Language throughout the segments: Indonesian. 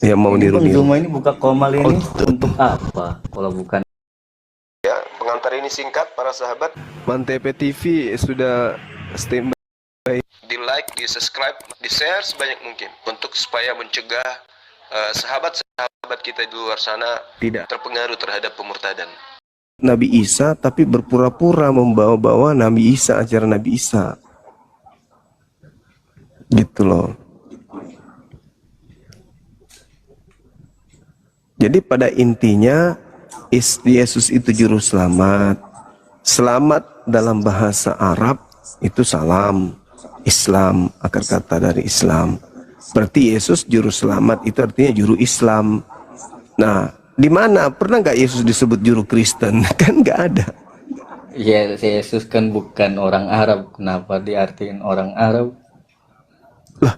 Ya mau Ini niru Bang niru. Juma ini buka komal Oh ini gitu. untuk apa? Kalau bukan Ya, pengantar ini singkat para sahabat. Mantep TV sudah standby. Di like, di subscribe, di share sebanyak mungkin untuk supaya mencegah sahabat-sahabat kita di luar sana tidak terpengaruh terhadap pemurtadan. Nabi Isa tapi berpura-pura membawa-bawa Nabi Isa, ajaran Nabi Isa. Gitu loh. Jadi pada intinya Yesus itu juru selamat. Selamat dalam bahasa Arab itu salam. Islam, akar kata dari Islam. Berarti Yesus juru selamat itu artinya juru Islam. Nah, di mana pernah nggak Yesus disebut juru Kristen? Kan nggak ada. ya Yesus kan bukan orang Arab, kenapa diartikan orang Arab? Lah,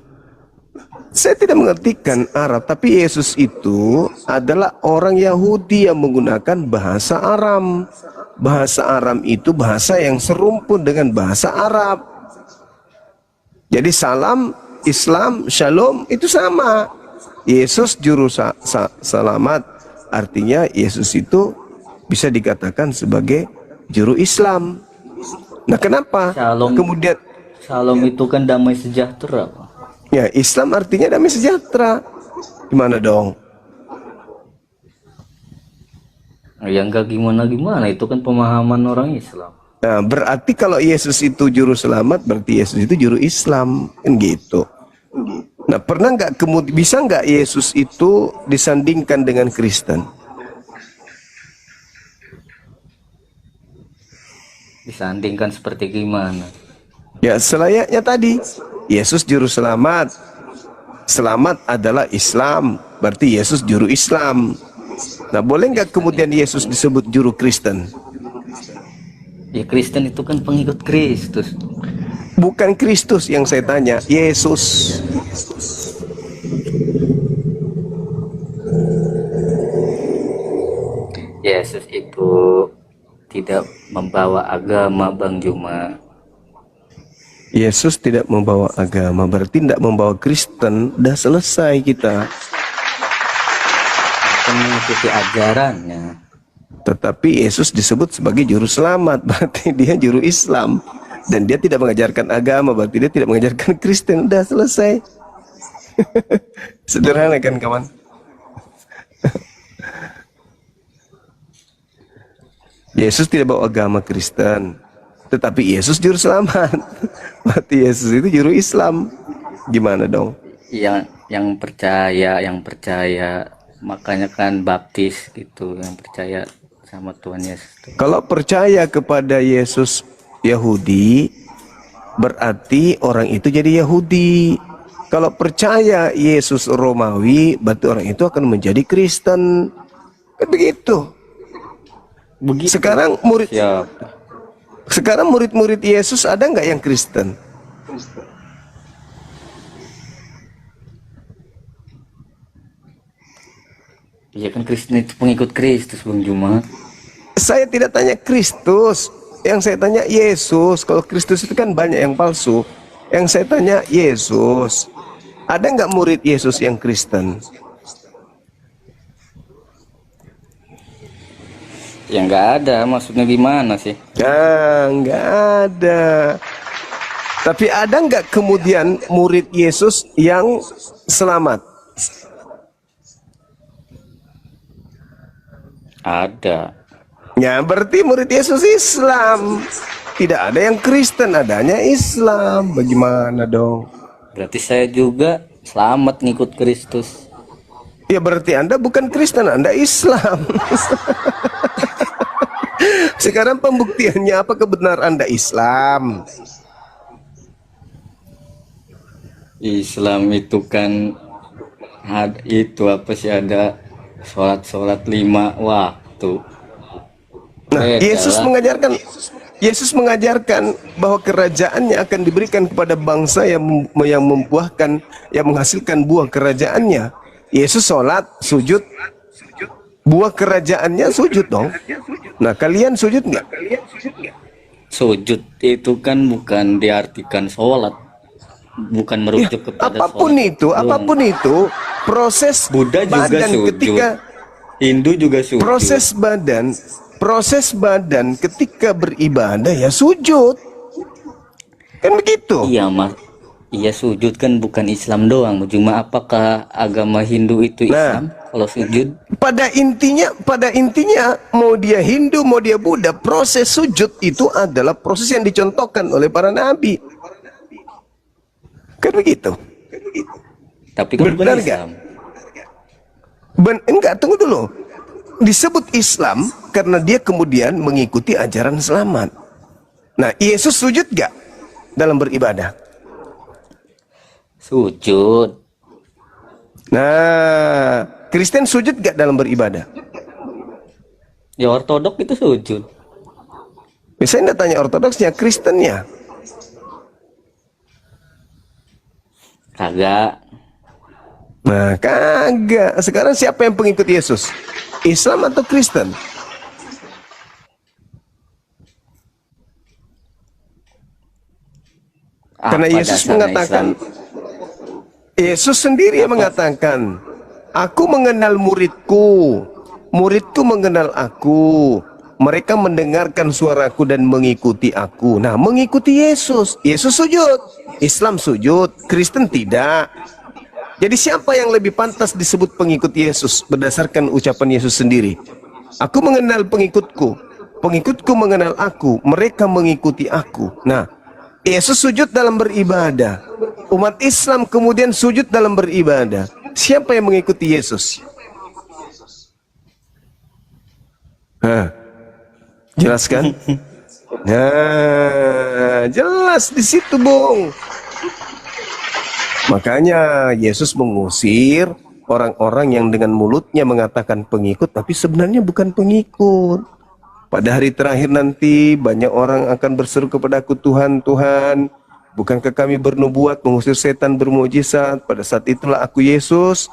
saya tidak mengertikan Arab, tapi Yesus itu adalah orang Yahudi yang menggunakan bahasa Aram. Bahasa Aram itu bahasa yang serumpun dengan bahasa Arab. Jadi salam, Islam, shalom itu sama. Yesus juru selamat, artinya Yesus itu bisa dikatakan sebagai juru Islam. Nah, kenapa? Shalom, Kemudian shalom itu kan damai sejahtera, Pak. ya Islam artinya damai sejahtera. Gimana dong? Ya enggak gimana-gimana, itu kan pemahaman orang Islam. Nah, berarti kalau Yesus itu juru selamat, berarti Yesus itu juru Islam, kan gitu. Nah, pernah nggak bisa nggak Yesus itu disandingkan dengan Kristen? Disandingkan seperti gimana? Ya, selayaknya tadi, Yesus juru selamat. Selamat adalah Islam, berarti Yesus juru Islam. Nah, boleh nggak kemudian Yesus disebut juru Kristen? Ya Kristen itu kan pengikut Kristus. Bukan Kristus yang saya tanya, Yesus. Yesus itu tidak membawa agama, Bang Juma. Yesus tidak membawa agama, berarti tidak membawa Kristen. Udah selesai kita. Akan mengikuti ajarannya. Tetapi Yesus disebut sebagai juru selamat, berarti dia juru Islam. Dan dia tidak mengajarkan agama, berarti dia tidak mengajarkan Kristen. Udah selesai. Sederhana kan kawan? Yesus tidak bawa agama Kristen, tetapi Yesus juru selamat. Berarti Yesus itu juru Islam. Gimana dong? Yang percaya, makanya kan baptis gitu, yang percaya sama Tuhan Yesus. Kalau percaya kepada Yesus Yahudi, berarti orang itu jadi Yahudi. Kalau percaya Yesus Romawi, berarti orang itu akan menjadi Kristen. Kan begitu. Begitu. Siap. Sekarang murid-murid Yesus ada nggak yang Kristen? Iya kan Kristen itu pengikut Kristus, Bang Juma. Saya tidak tanya Kristus, yang saya tanya Yesus. Kalau Kristus itu kan banyak yang palsu. Yang saya tanya Yesus. Ada nggak murid Yesus yang Kristen? Ya nggak ada, maksudnya gimana sih? Ya, nggak ada. Tapi ada nggak kemudian murid Yesus yang selamat? Ada. Ya, berarti murid Yesus Islam. Tidak ada yang Kristen, adanya Islam. Bagaimana dong? Berarti saya juga selamat ngikut Kristus. Ya, berarti Anda bukan Kristen, Anda Islam. Sekarang pembuktiannya apa kebenaran Anda Islam? Islam itu kan itu apa sih, ada sholat 5 waktu. Nah, Yesus mengajarkan bahwa kerajaannya akan diberikan kepada bangsa yang membuahkan, yang menghasilkan buah kerajaannya. Yesus sholat, sujud, buah kerajaannya sujud dong. Nah, kalian sujud nggak? Sujud itu kan bukan diartikan sholat, bukan merujuk kepada Apapun sholat itu, doang. apapun itu, proses Buddha juga badan sujud. ketika Hindu juga sujud. proses badan ketika beribadah ya sujud. Kan begitu. Iya mas, iya sujud kan bukan Islam doang. Cuma apakah agama Hindu itu Islam kalau sujud? Pada intinya mau dia Hindu mau dia Buddha, proses sujud itu adalah proses yang dicontohkan oleh para nabi. Kan begitu. Tapi kan bukan Benar nggak? Islam. Enggak, tunggu dulu. Disebut Islam karena dia kemudian mengikuti ajaran selamat. Nah, Yesus sujud gak dalam beribadah? Sujud. Nah, Kristen sujud gak dalam beribadah? Ya ortodok itu sujud. Misalnya tanya ortodoksnya, Kristennya. Kagak. Nah, kagak. Sekarang siapa yang pengikut Yesus? Islam atau Kristen? Karena Apa Yesus dasarnya mengatakan, Islam? Yesus sendiri yang mengatakan, aku mengenal muridku, muridku mengenal aku, mereka mendengarkan suaraku dan mengikuti aku. Nah, mengikuti Yesus. Yesus sujud, Islam sujud, Kristen tidak. Jadi siapa yang lebih pantas disebut pengikut Yesus berdasarkan ucapan Yesus sendiri? Aku mengenal pengikutku, pengikutku mengenal aku, mereka mengikuti aku. Nah, Yesus sujud dalam beribadah. Umat Islam kemudian sujud dalam beribadah. Siapa yang mengikuti Yesus? Hah, jelaskan. Nah, jelas di situ, Bung. Makanya Yesus mengusir orang-orang yang dengan mulutnya mengatakan pengikut, tapi sebenarnya bukan pengikut. Pada hari terakhir nanti banyak orang akan berseru kepadaku, Tuhan, Tuhan, bukankah kami bernubuat mengusir setan bermujizat? Pada saat itulah aku Yesus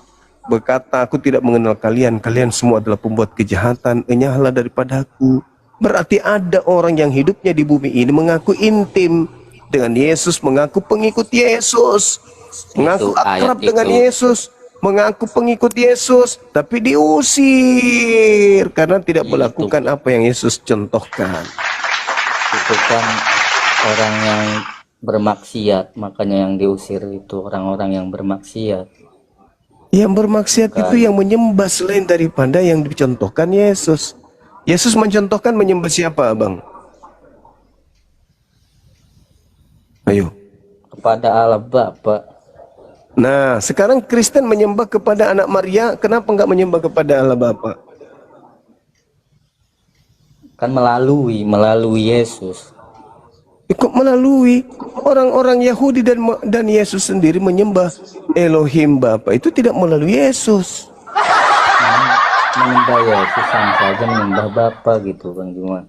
berkata, aku tidak mengenal kalian, kalian semua adalah pembuat kejahatan, enyahlah daripadaku. Berarti ada orang yang hidupnya di bumi ini mengaku intim dengan Yesus, mengaku pengikut Yesus, mengaku akrab dengan Yesus, mengaku pengikut Yesus, tapi diusir karena tidak melakukan apa yang Yesus contohkan. Itu kan orang yang bermaksiat, makanya yang diusir itu orang-orang yang bermaksiat. Yang bermaksiat itu yang menyembah selain daripada yang dicontohkan Yesus. Yesus mencontohkan menyembah siapa, Abang? Ayo. Kepada Allah Bapa. Nah, sekarang Kristen menyembah kepada anak Maria, kenapa enggak menyembah kepada Allah Bapa? Kan melalui Yesus. Ikut melalui orang-orang Yahudi dan Yesus sendiri menyembah Elohim Bapa itu tidak melalui Yesus. Menyembah Yesus sama saja menyembah Bapa gitu, Bang Juma.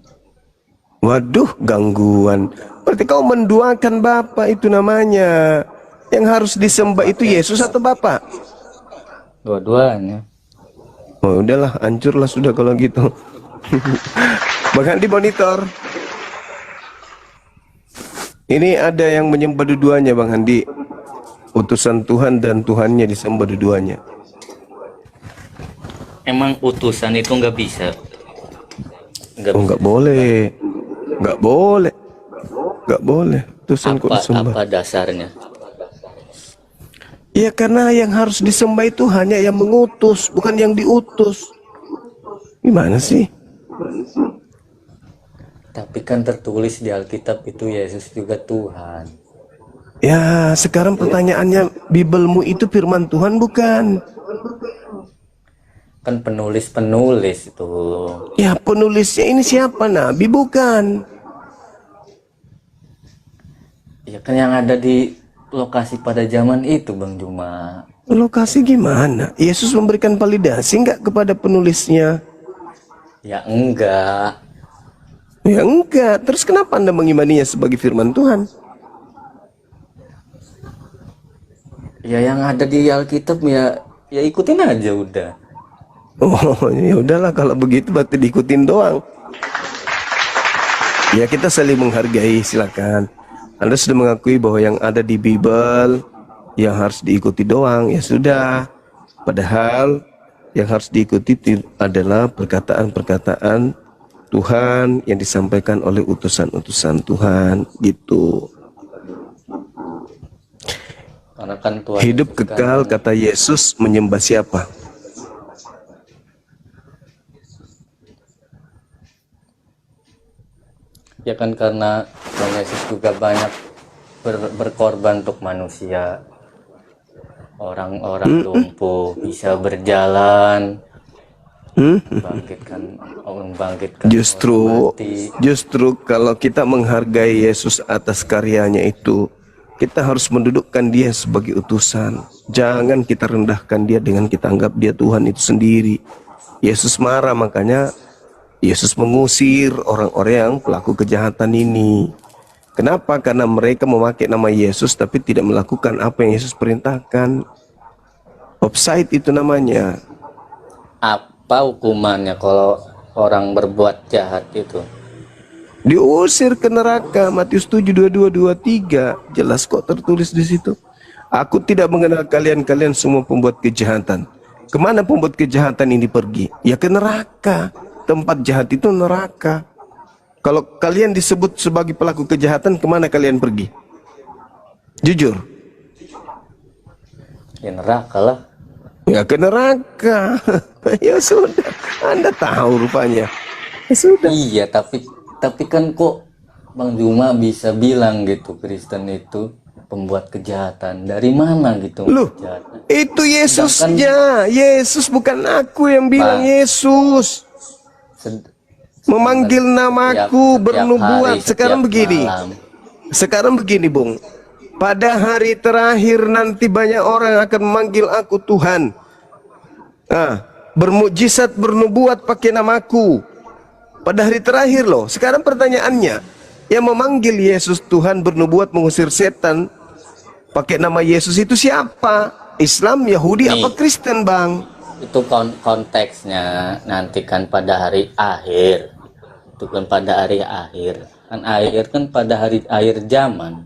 Waduh, gangguan. Berarti kau menduakan Bapa itu namanya. Yang harus disembah itu Yesus atau Bapa? Dua-duanya. Oh, udahlah, hancurlah sudah kalau gitu. Bahkan di monitor. Ini ada yang menyembah dua-duanya, Bang Handi. Utusan Tuhan dan Tuhannya disembah dua-duanya. Emang utusan itu nggak bisa? Nggak boleh. Nggak boleh. Nggak boleh. Utusan kok disembah. Apa dasarnya? Ya karena yang harus disembah itu hanya yang mengutus, bukan yang diutus. Gimana sih? Tapi kan tertulis di Alkitab itu Yesus juga Tuhan. Ya sekarang pertanyaannya, Bibelmu itu firman Tuhan bukan? Kan penulis itu. Ya penulisnya ini siapa? Nabi bukan? Ya kan yang ada di lokasi pada zaman itu, Bang Juma. Lokasi gimana? Yesus memberikan validasi nggak kepada penulisnya? Ya enggak. Ya enggak. Terus kenapa Anda mengimaninya sebagai firman Tuhan? Ya yang ada di Alkitab ya ikutin aja udah. Oh, ya udahlah kalau begitu berarti diikutin doang. Ya kita saling menghargai, silakan. Anda sudah mengakui bahwa yang ada di Bible yang harus diikuti doang, ya sudah. Padahal yang harus diikuti adalah perkataan-perkataan Tuhan yang disampaikan oleh utusan-utusan Tuhan gitu. Karena kan Tuhan Hidup Yesus kan kekal kata Yesus menyembah siapa? ya kan karena Tuhan Yesus juga banyak berkorban untuk manusia. Orang-orang lumpuh bisa berjalan, membangkitkan Justru orang mati. justru kalau kita menghargai Yesus atas karyanya itu, kita harus mendudukkan dia sebagai utusan. Jangan kita rendahkan dia dengan kita anggap dia Tuhan itu sendiri. Yesus marah, makanya Yesus mengusir orang-orang yang pelaku kejahatan ini. Kenapa? Karena mereka memakai nama Yesus tapi tidak melakukan apa yang Yesus perintahkan. Offside itu namanya. Apa hukumannya kalau orang berbuat jahat itu? Diusir ke neraka. Matius 7, 22, 23. Jelas kok tertulis di situ. Aku tidak mengenal kalian semua pembuat kejahatan. Kemana pembuat kejahatan ini pergi? Ya ke neraka. Tempat jahat itu neraka. Kalau kalian disebut sebagai pelaku kejahatan, kemana kalian pergi? Jujur. Ya neraka lah. Ya ke neraka. Ya sudah. Anda tahu rupanya. Ya sudah. Iya, tapi kan kok Bang Juma bisa bilang gitu Kristen itu pembuat kejahatan. Dari mana gitu? Loh, kejahatan? itu Yesusnya. Yesus, bukan aku yang bilang. Bang, Yesus memanggil namaku, bernubuat. Sekarang begini, Bung. Pada hari terakhir nanti banyak orang akan memanggil aku Tuhan. Bermukjizat, bernubuat pakai namaku. Pada hari terakhir loh. Sekarang pertanyaannya, yang memanggil Yesus Tuhan, bernubuat, mengusir setan pakai nama Yesus itu siapa? Islam, Yahudi, apa Kristen, Bang? Itu konteksnya nanti kan pada hari akhir. Itu kan pada hari akhir. Kan akhir kan pada hari akhir zaman.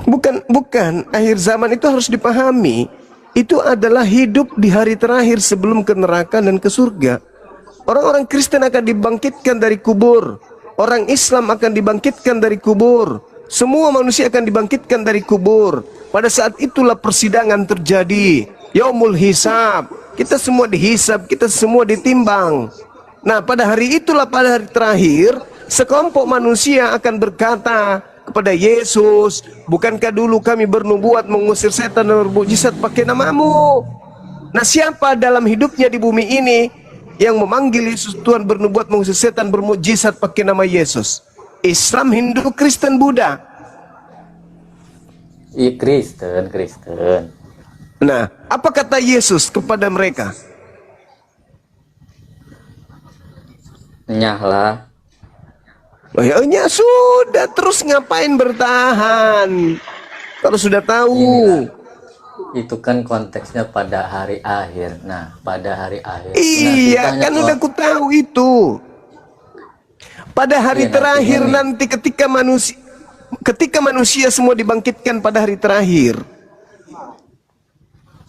Bukan. Akhir zaman itu harus dipahami. Itu adalah hidup di hari terakhir sebelum ke neraka dan ke surga. Orang-orang Kristen akan dibangkitkan dari kubur. Orang Islam akan dibangkitkan dari kubur. Semua manusia akan dibangkitkan dari kubur. Pada saat itulah persidangan terjadi. Yaumul hisab. Kita semua dihisab, kita semua ditimbang. Nah, pada hari itulah, pada hari terakhir, sekelompok manusia akan berkata kepada Yesus, bukankah dulu kami bernubuat, mengusir setan dan bermukjizat pakai namamu? Nah, siapa dalam hidupnya di bumi ini yang memanggil Yesus Tuhan, bernubuat, mengusir setan, bermukjizat pakai nama Yesus? Islam, Hindu, Kristen, Buddha. Iya, Kristen. Nah, apa kata Yesus kepada mereka? Nyahlah. Oh ya sudah, terus ngapain bertahan? Kalau sudah tahu. Itu kan konteksnya pada hari akhir. Nah, pada hari akhir. Iya, kan udah aku tahu itu. Pada hari terakhir nanti ketika manusia semua dibangkitkan pada hari terakhir.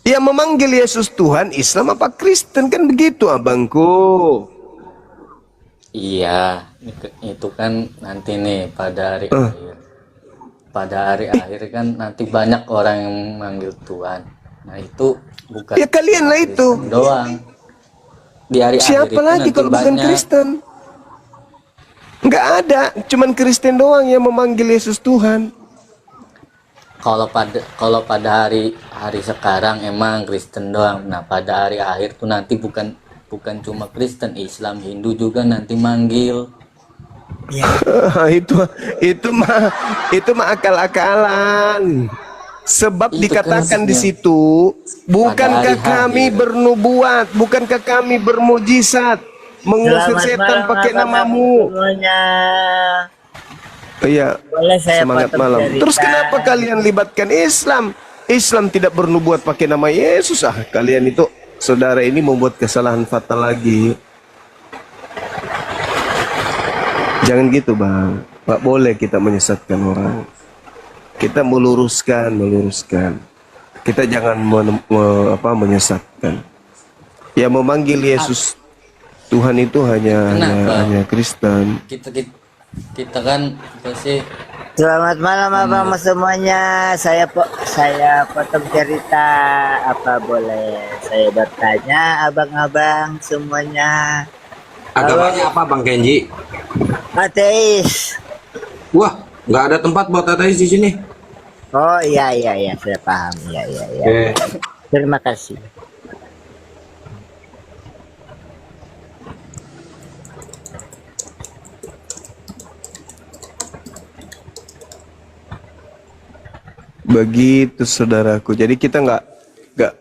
Yang memanggil Yesus Tuhan, Islam apa Kristen, kan begitu, abangku? Iya, itu kan nanti nih pada hari akhir. Pada hari akhir kan nanti banyak orang yang memanggil Tuhan. Nah, itu bukan ya kalian lah itu doang. Di hari siapa akhir lagi kalau bukan Kristen? Nggak ada, cuman Kristen doang yang memanggil Yesus Tuhan. Kalau pada hari sekarang emang Kristen doang. Nah, pada hari akhir tuh nanti bukan cuma Kristen, Islam, Hindu juga nanti manggil. Ya. itu mah akal-akalan. Sebab itu dikatakan di situ, bukankah kami bernubuat, bukankah kami bermujizat, mengusir setan pakai namamu? Iya, semangat malam. Terus kenapa kalian libatkan Islam? Islam tidak bernubuat pakai nama Yesus. Kalian itu, saudara ini membuat kesalahan fatal lagi. Jangan gitu, Bang. Pak, boleh kita menyesatkan orang. Kita meluruskan. Kita jangan menyesatkan. Ya memanggil Yesus Tuhan itu Kenapa? hanya Kristen. Kita kan pasti Selamat malam abang semuanya. Saya potong cerita, apa boleh saya bertanya abang-abang semuanya? Agamanya apa Bang Kenji? Ateis. Wah, nggak ada tempat buat ateis di sini. Oh iya saya paham. Iya. Oke. Terima kasih. Begitu saudaraku. Jadi kita nggak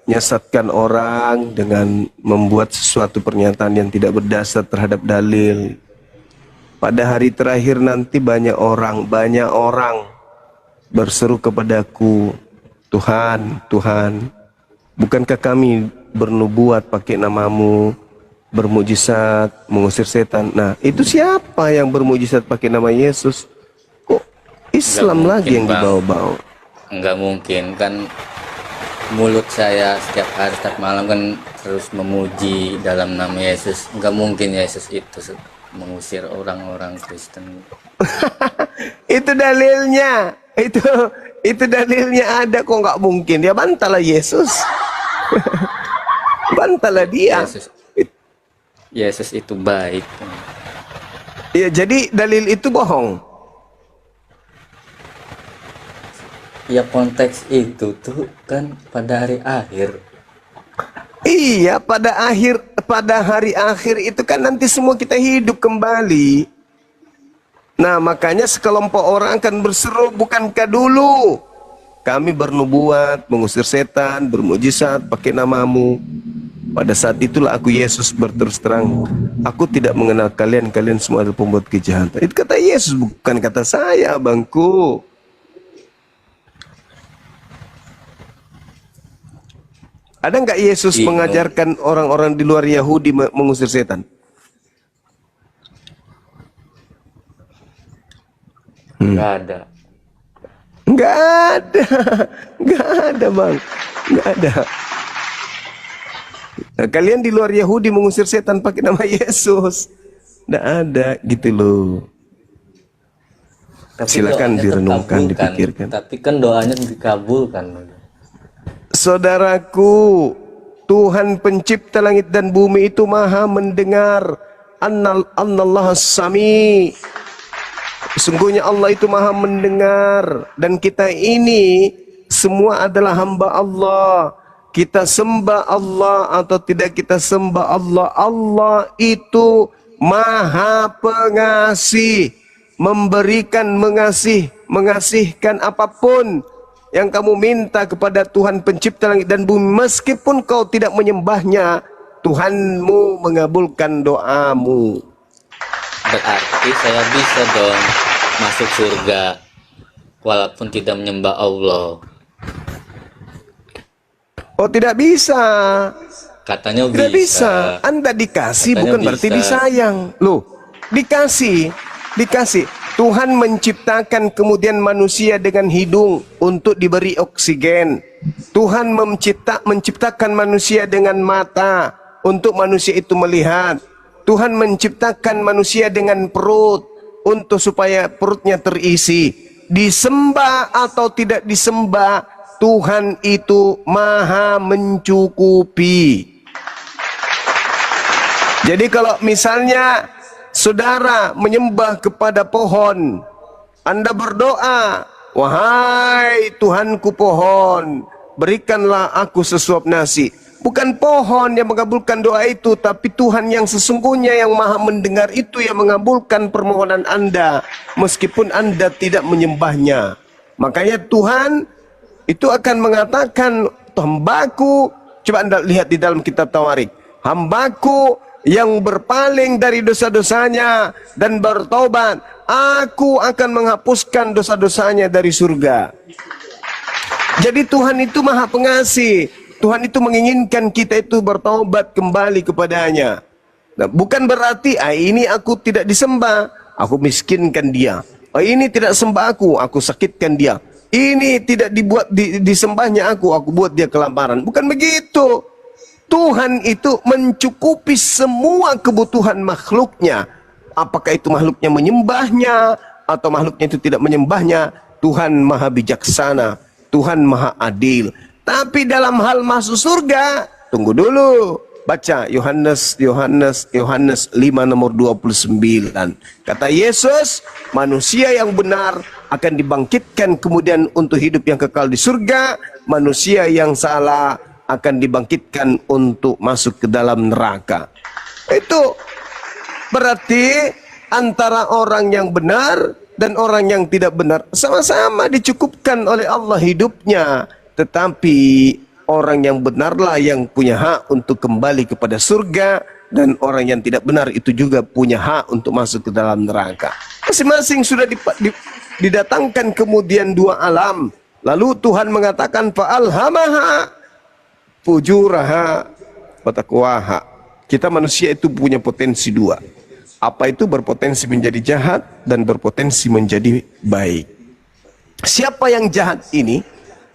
nyesatkan orang dengan membuat sesuatu pernyataan yang tidak berdasar terhadap dalil. Pada hari terakhir nanti banyak orang berseru kepadaku, Tuhan, bukankah kami bernubuat pakai namamu, bermujizat, mengusir setan? Nah, itu siapa yang bermujizat pakai nama Yesus? Kok Islam Nggak lagi mungkin, yang Bang. dibawa-bawa? nggak mungkin kan, mulut saya setiap hari setiap malam kan terus memuji dalam nama Yesus. Nggak mungkin Yesus itu mengusir orang-orang Kristen. Itu dalilnya. Itu dalilnya ada, kok nggak mungkin? Ya bantalah Yesus. Bantalah dia. Yesus itu baik. Ya, jadi dalil itu bohong. Ya konteks itu tuh kan pada hari akhir. Iya, pada hari akhir itu kan nanti semua kita hidup kembali. Nah, makanya sekelompok orang akan berseru, bukankah dulu kami bernubuat, mengusir setan, bermujizat pakai namamu. Pada saat itulah aku Yesus berterus terang, aku tidak mengenal kalian, kalian semua adalah pembuat kejahatan. Itu kata Yesus, bukan kata saya, abangku. Ada nggak Yesus mengajarkan orang-orang di luar Yahudi mengusir setan? Nggak ada. Nggak ada bang, nggak ada. Nah, kalian di luar Yahudi mengusir setan pakai nama Yesus, nggak ada gitu loh. Tapi Silakan doanya direnungkan, terkabulkan. dipikirkan. Tapi kan doanya dikabulkan. Saudaraku, Tuhan pencipta langit dan bumi itu maha mendengar. Annallah sami. Sungguhnya Allah itu maha mendengar. Dan kita ini semua adalah hamba Allah. Kita sembah Allah atau tidak kita sembah Allah, Allah itu maha pengasih, memberikan, mengasihkan apapun yang kamu minta kepada Tuhan pencipta langit dan bumi. Meskipun kau tidak menyembahnya, Tuhanmu mengabulkan doamu. Berarti saya bisa dong masuk surga walaupun tidak menyembah Allah. Oh, tidak bisa. Katanya Tidak bisa. Anda dikasih Katanya bukan berarti bisa. disayang. Loh, dikasih. Tuhan menciptakan kemudian manusia dengan hidung untuk diberi oksigen. Tuhan menciptakan manusia dengan mata untuk manusia itu melihat. Tuhan menciptakan manusia dengan perut untuk supaya perutnya terisi. Disembah atau tidak disembah, Tuhan itu maha mencukupi. Jadi kalau misalnya saudara menyembah kepada pohon, Anda berdoa, wahai Tuhanku pohon, berikanlah aku sesuap nasi. Bukan pohon yang mengabulkan doa itu, tapi Tuhan yang sesungguhnya yang maha mendengar itu yang mengabulkan permohonan Anda, meskipun Anda tidak menyembahnya. Makanya Tuhan itu akan mengatakan, hambaku, coba Anda lihat di dalam kitab Tawarik, hambaku yang berpaling dari dosa-dosanya dan bertobat, aku akan menghapuskan dosa-dosanya dari surga. Jadi Tuhan itu maha pengasih. Tuhan itu menginginkan kita itu bertobat kembali kepadanya. Nah, bukan berarti ini aku tidak disembah, aku miskinkan dia. Ini tidak sembah aku sakitkan dia. ini tidak dibuat disembahnya aku buat dia kelaparan. Bukan begitu. Tuhan itu mencukupi semua kebutuhan makhluknya. Apakah itu makhluknya menyembahnya atau makhluknya itu tidak menyembahnya, Tuhan maha bijaksana, Tuhan maha adil. Tapi dalam hal masuk surga, tunggu dulu. Baca Yohanes 5 nomor 29. Kata Yesus, manusia yang benar akan dibangkitkan kemudian untuk hidup yang kekal di surga. Manusia yang salah akan dibangkitkan untuk masuk ke dalam neraka. Itu berarti antara orang yang benar dan orang yang tidak benar sama-sama dicukupkan oleh Allah hidupnya. Tetapi orang yang benarlah yang punya hak untuk kembali kepada surga, dan orang yang tidak benar itu juga punya hak untuk masuk ke dalam neraka. Masing-masing sudah didatangkan kemudian dua alam. Lalu Tuhan mengatakan fa'alhamaha fujuraha wa taqwaha. Kita manusia itu punya potensi dua. Apa itu? Berpotensi menjadi jahat dan berpotensi menjadi baik. Siapa yang jahat ini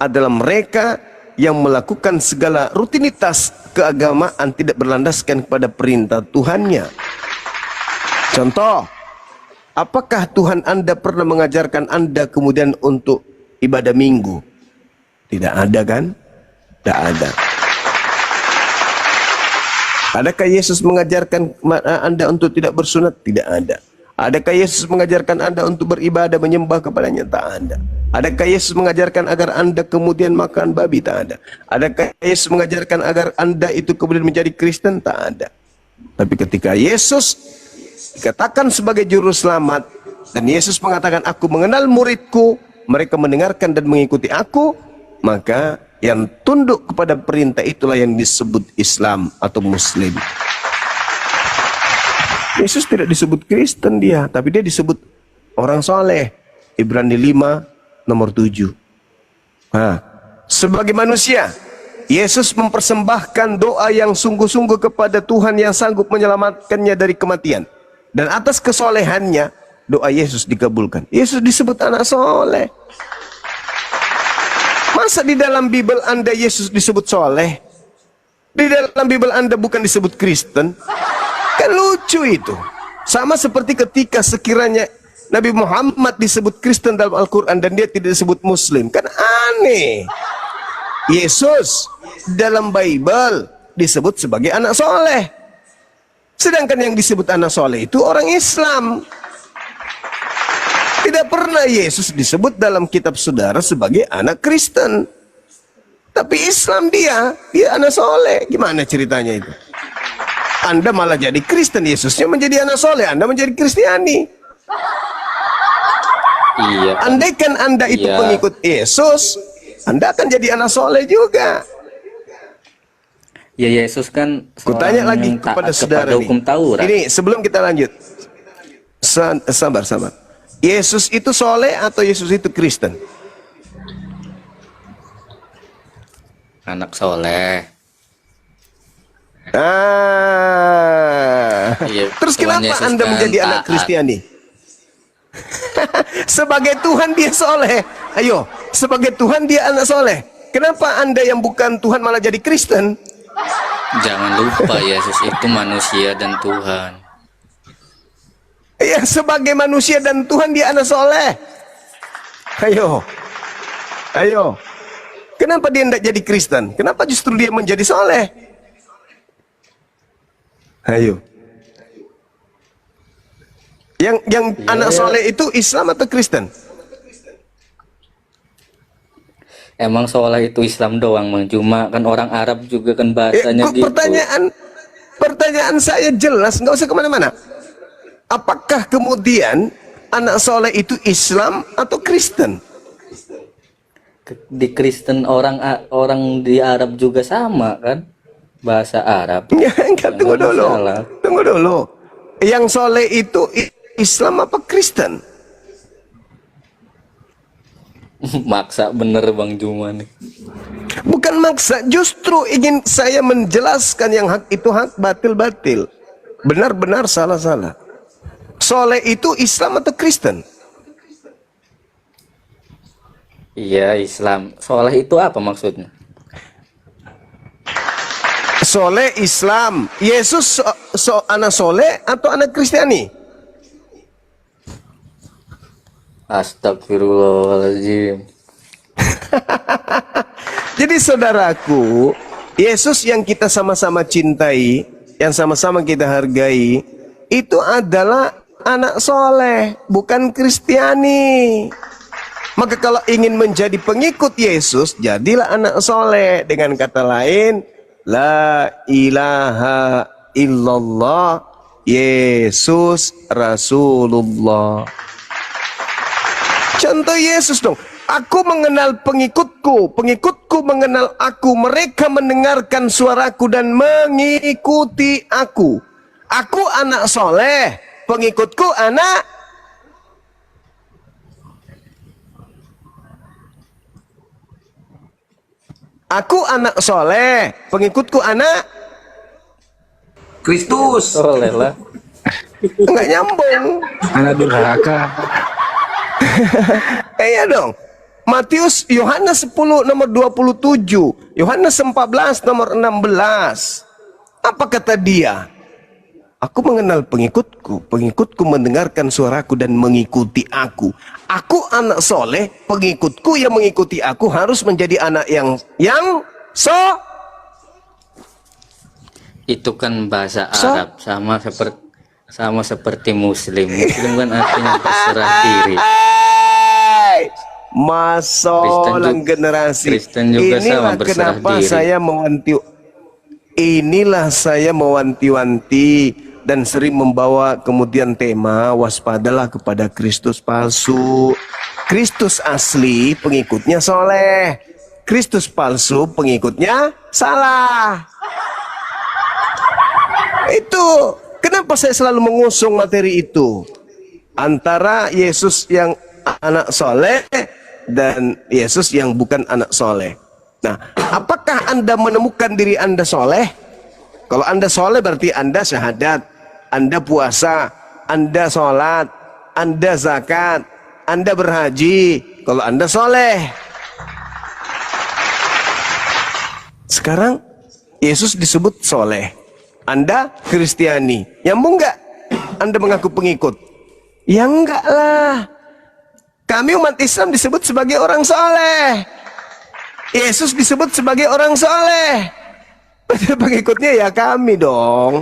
adalah mereka yang melakukan segala rutinitas keagamaan tidak berlandaskan kepada perintah Tuhannya. Contoh, apakah Tuhan Anda pernah mengajarkan Anda kemudian untuk ibadah minggu? Tidak ada kan? Tidak ada. Adakah Yesus mengajarkan Anda untuk tidak bersunat? Tidak ada. Adakah Yesus mengajarkan Anda untuk beribadah menyembah kepadanya? Tak ada. Adakah Yesus mengajarkan agar Anda kemudian makan babi? Tak ada. Adakah Yesus mengajarkan agar Anda itu kemudian menjadi Kristen? Tak ada. Tapi ketika Yesus dikatakan sebagai juru selamat, dan Yesus mengatakan, aku mengenal muridku, mereka mendengarkan dan mengikuti aku, maka yang tunduk kepada perintah itulah yang disebut Islam atau Muslim. Yesus tidak disebut Kristen dia, tapi dia disebut orang soleh. Ibrani 5 nomor 7. Nah, sebagai manusia, Yesus mempersembahkan doa yang sungguh-sungguh kepada Tuhan yang sanggup menyelamatkannya dari kematian. Dan atas kesolehannya, doa Yesus dikabulkan. Yesus disebut anak soleh. Masa di dalam Bible Anda Yesus disebut soleh? Di dalam Bible Anda bukan disebut Kristen? Kan lucu itu. Sama seperti ketika sekiranya Nabi Muhammad disebut Kristen dalam Al-Quran dan dia tidak disebut Muslim. Kan aneh. Yesus dalam Bible disebut sebagai anak soleh. Sedangkan yang disebut anak soleh itu orang Islam. Tidak pernah Yesus disebut dalam kitab saudara sebagai anak Kristen. Tapi Islam dia anak soleh. Gimana ceritanya itu? Anda malah jadi Kristen, Yesusnya menjadi anak soleh, Anda menjadi Kristiani. Iya. Andaikan Anda itu Iya. pengikut Yesus, Anda akan jadi anak soleh juga. Ya Yesus kan Kutanya seorang lagi yang taat kepada saudara nih. hukum Taurat. Ini sebelum kita lanjut, sabar. Yesus itu soleh atau Yesus itu Kristen? Anak soleh. Iya, Terus Tuhan kenapa Yesus Anda kan menjadi anak taat. Kristiani? Sebagai Tuhan dia soleh. Ayo, sebagai Tuhan dia anak soleh. Kenapa Anda yang bukan Tuhan malah jadi Kristen? Jangan lupa Yesus itu manusia dan Tuhan. Ya, sebagai manusia dan Tuhan dia anak soleh. Ayo. Kenapa dia tidak jadi Kristen? Kenapa justru dia menjadi soleh? Ayo. Yang anak soleh itu Islam atau Kristen? Emang soleh itu Islam doang, Bang. Cuma kan orang Arab juga kan bahasanya gitu. Pertanyaan saya jelas, nggak usah kemana-mana. Apakah kemudian anak soleh itu Islam atau Kristen? Di Kristen orang di Arab juga sama kan? Bahasa Arab. Ya, enggak, tunggu Nggak dulu. masalah. Tunggu dulu. Yang soleh itu Islam apa Kristen? Maksa bener Bang Juma nih. Bukan maksa, justru ingin saya menjelaskan yang hak itu hak, batil-batil. Benar-benar salah-salah. Soleh itu Islam atau Kristen? Iya, Islam. Soleh itu apa maksudnya? Soleh Islam. Yesus anak soleh atau anak Kristiani? Astagfirullahaladzim. Jadi saudaraku, Yesus yang kita sama-sama cintai, yang sama-sama kita hargai, itu adalah anak soleh, bukan Kristiani. Maka kalau ingin menjadi pengikut Yesus, jadilah anak soleh. Dengan kata lain, la ilaha illallah Yesus Rasulullah. Contoh Yesus dong. Aku mengenal pengikutku, pengikutku mengenal aku, mereka mendengarkan suaraku dan mengikuti aku. Aku anak soleh, pengikutku anak Aku anak soleh, pengikutku anak Kristus. Soleh lah. nggak nyambung. Anak durhaka. Iya dong. Matius, Yohanes 10 nomor 27, Yohanes 14 nomor 16. Apa kata dia? Aku mengenal pengikutku, pengikutku mendengarkan suaraku dan mengikuti aku. Aku anak soleh, pengikutku yang mengikuti aku harus menjadi anak yang Itu kan bahasa Arab, sama seperti Muslim. Muslim kan artinya berserah diri. Masalah generasi. Kristen juga sama, Inilah berserah kenapa diri. saya mewanti-wanti dan sering membawa kemudian tema waspadalah kepada Kristus palsu. Kristus asli pengikutnya soleh, Kristus palsu pengikutnya salah. Itu kenapa saya selalu mengusung materi itu antara Yesus yang anak soleh dan Yesus yang bukan anak soleh. Nah, apakah Anda menemukan diri Anda soleh? Kalau Anda soleh berarti Anda syahadat, Anda puasa, Anda sholat, Anda zakat, Anda berhaji. Kalau Anda soleh. Sekarang Yesus disebut soleh, Anda Kristiani. Nyambung nggak? Anda mengaku pengikut? Ya enggak lah. Kami umat Islam disebut sebagai orang soleh. Yesus disebut sebagai orang soleh. Pengikutnya ya kami dong.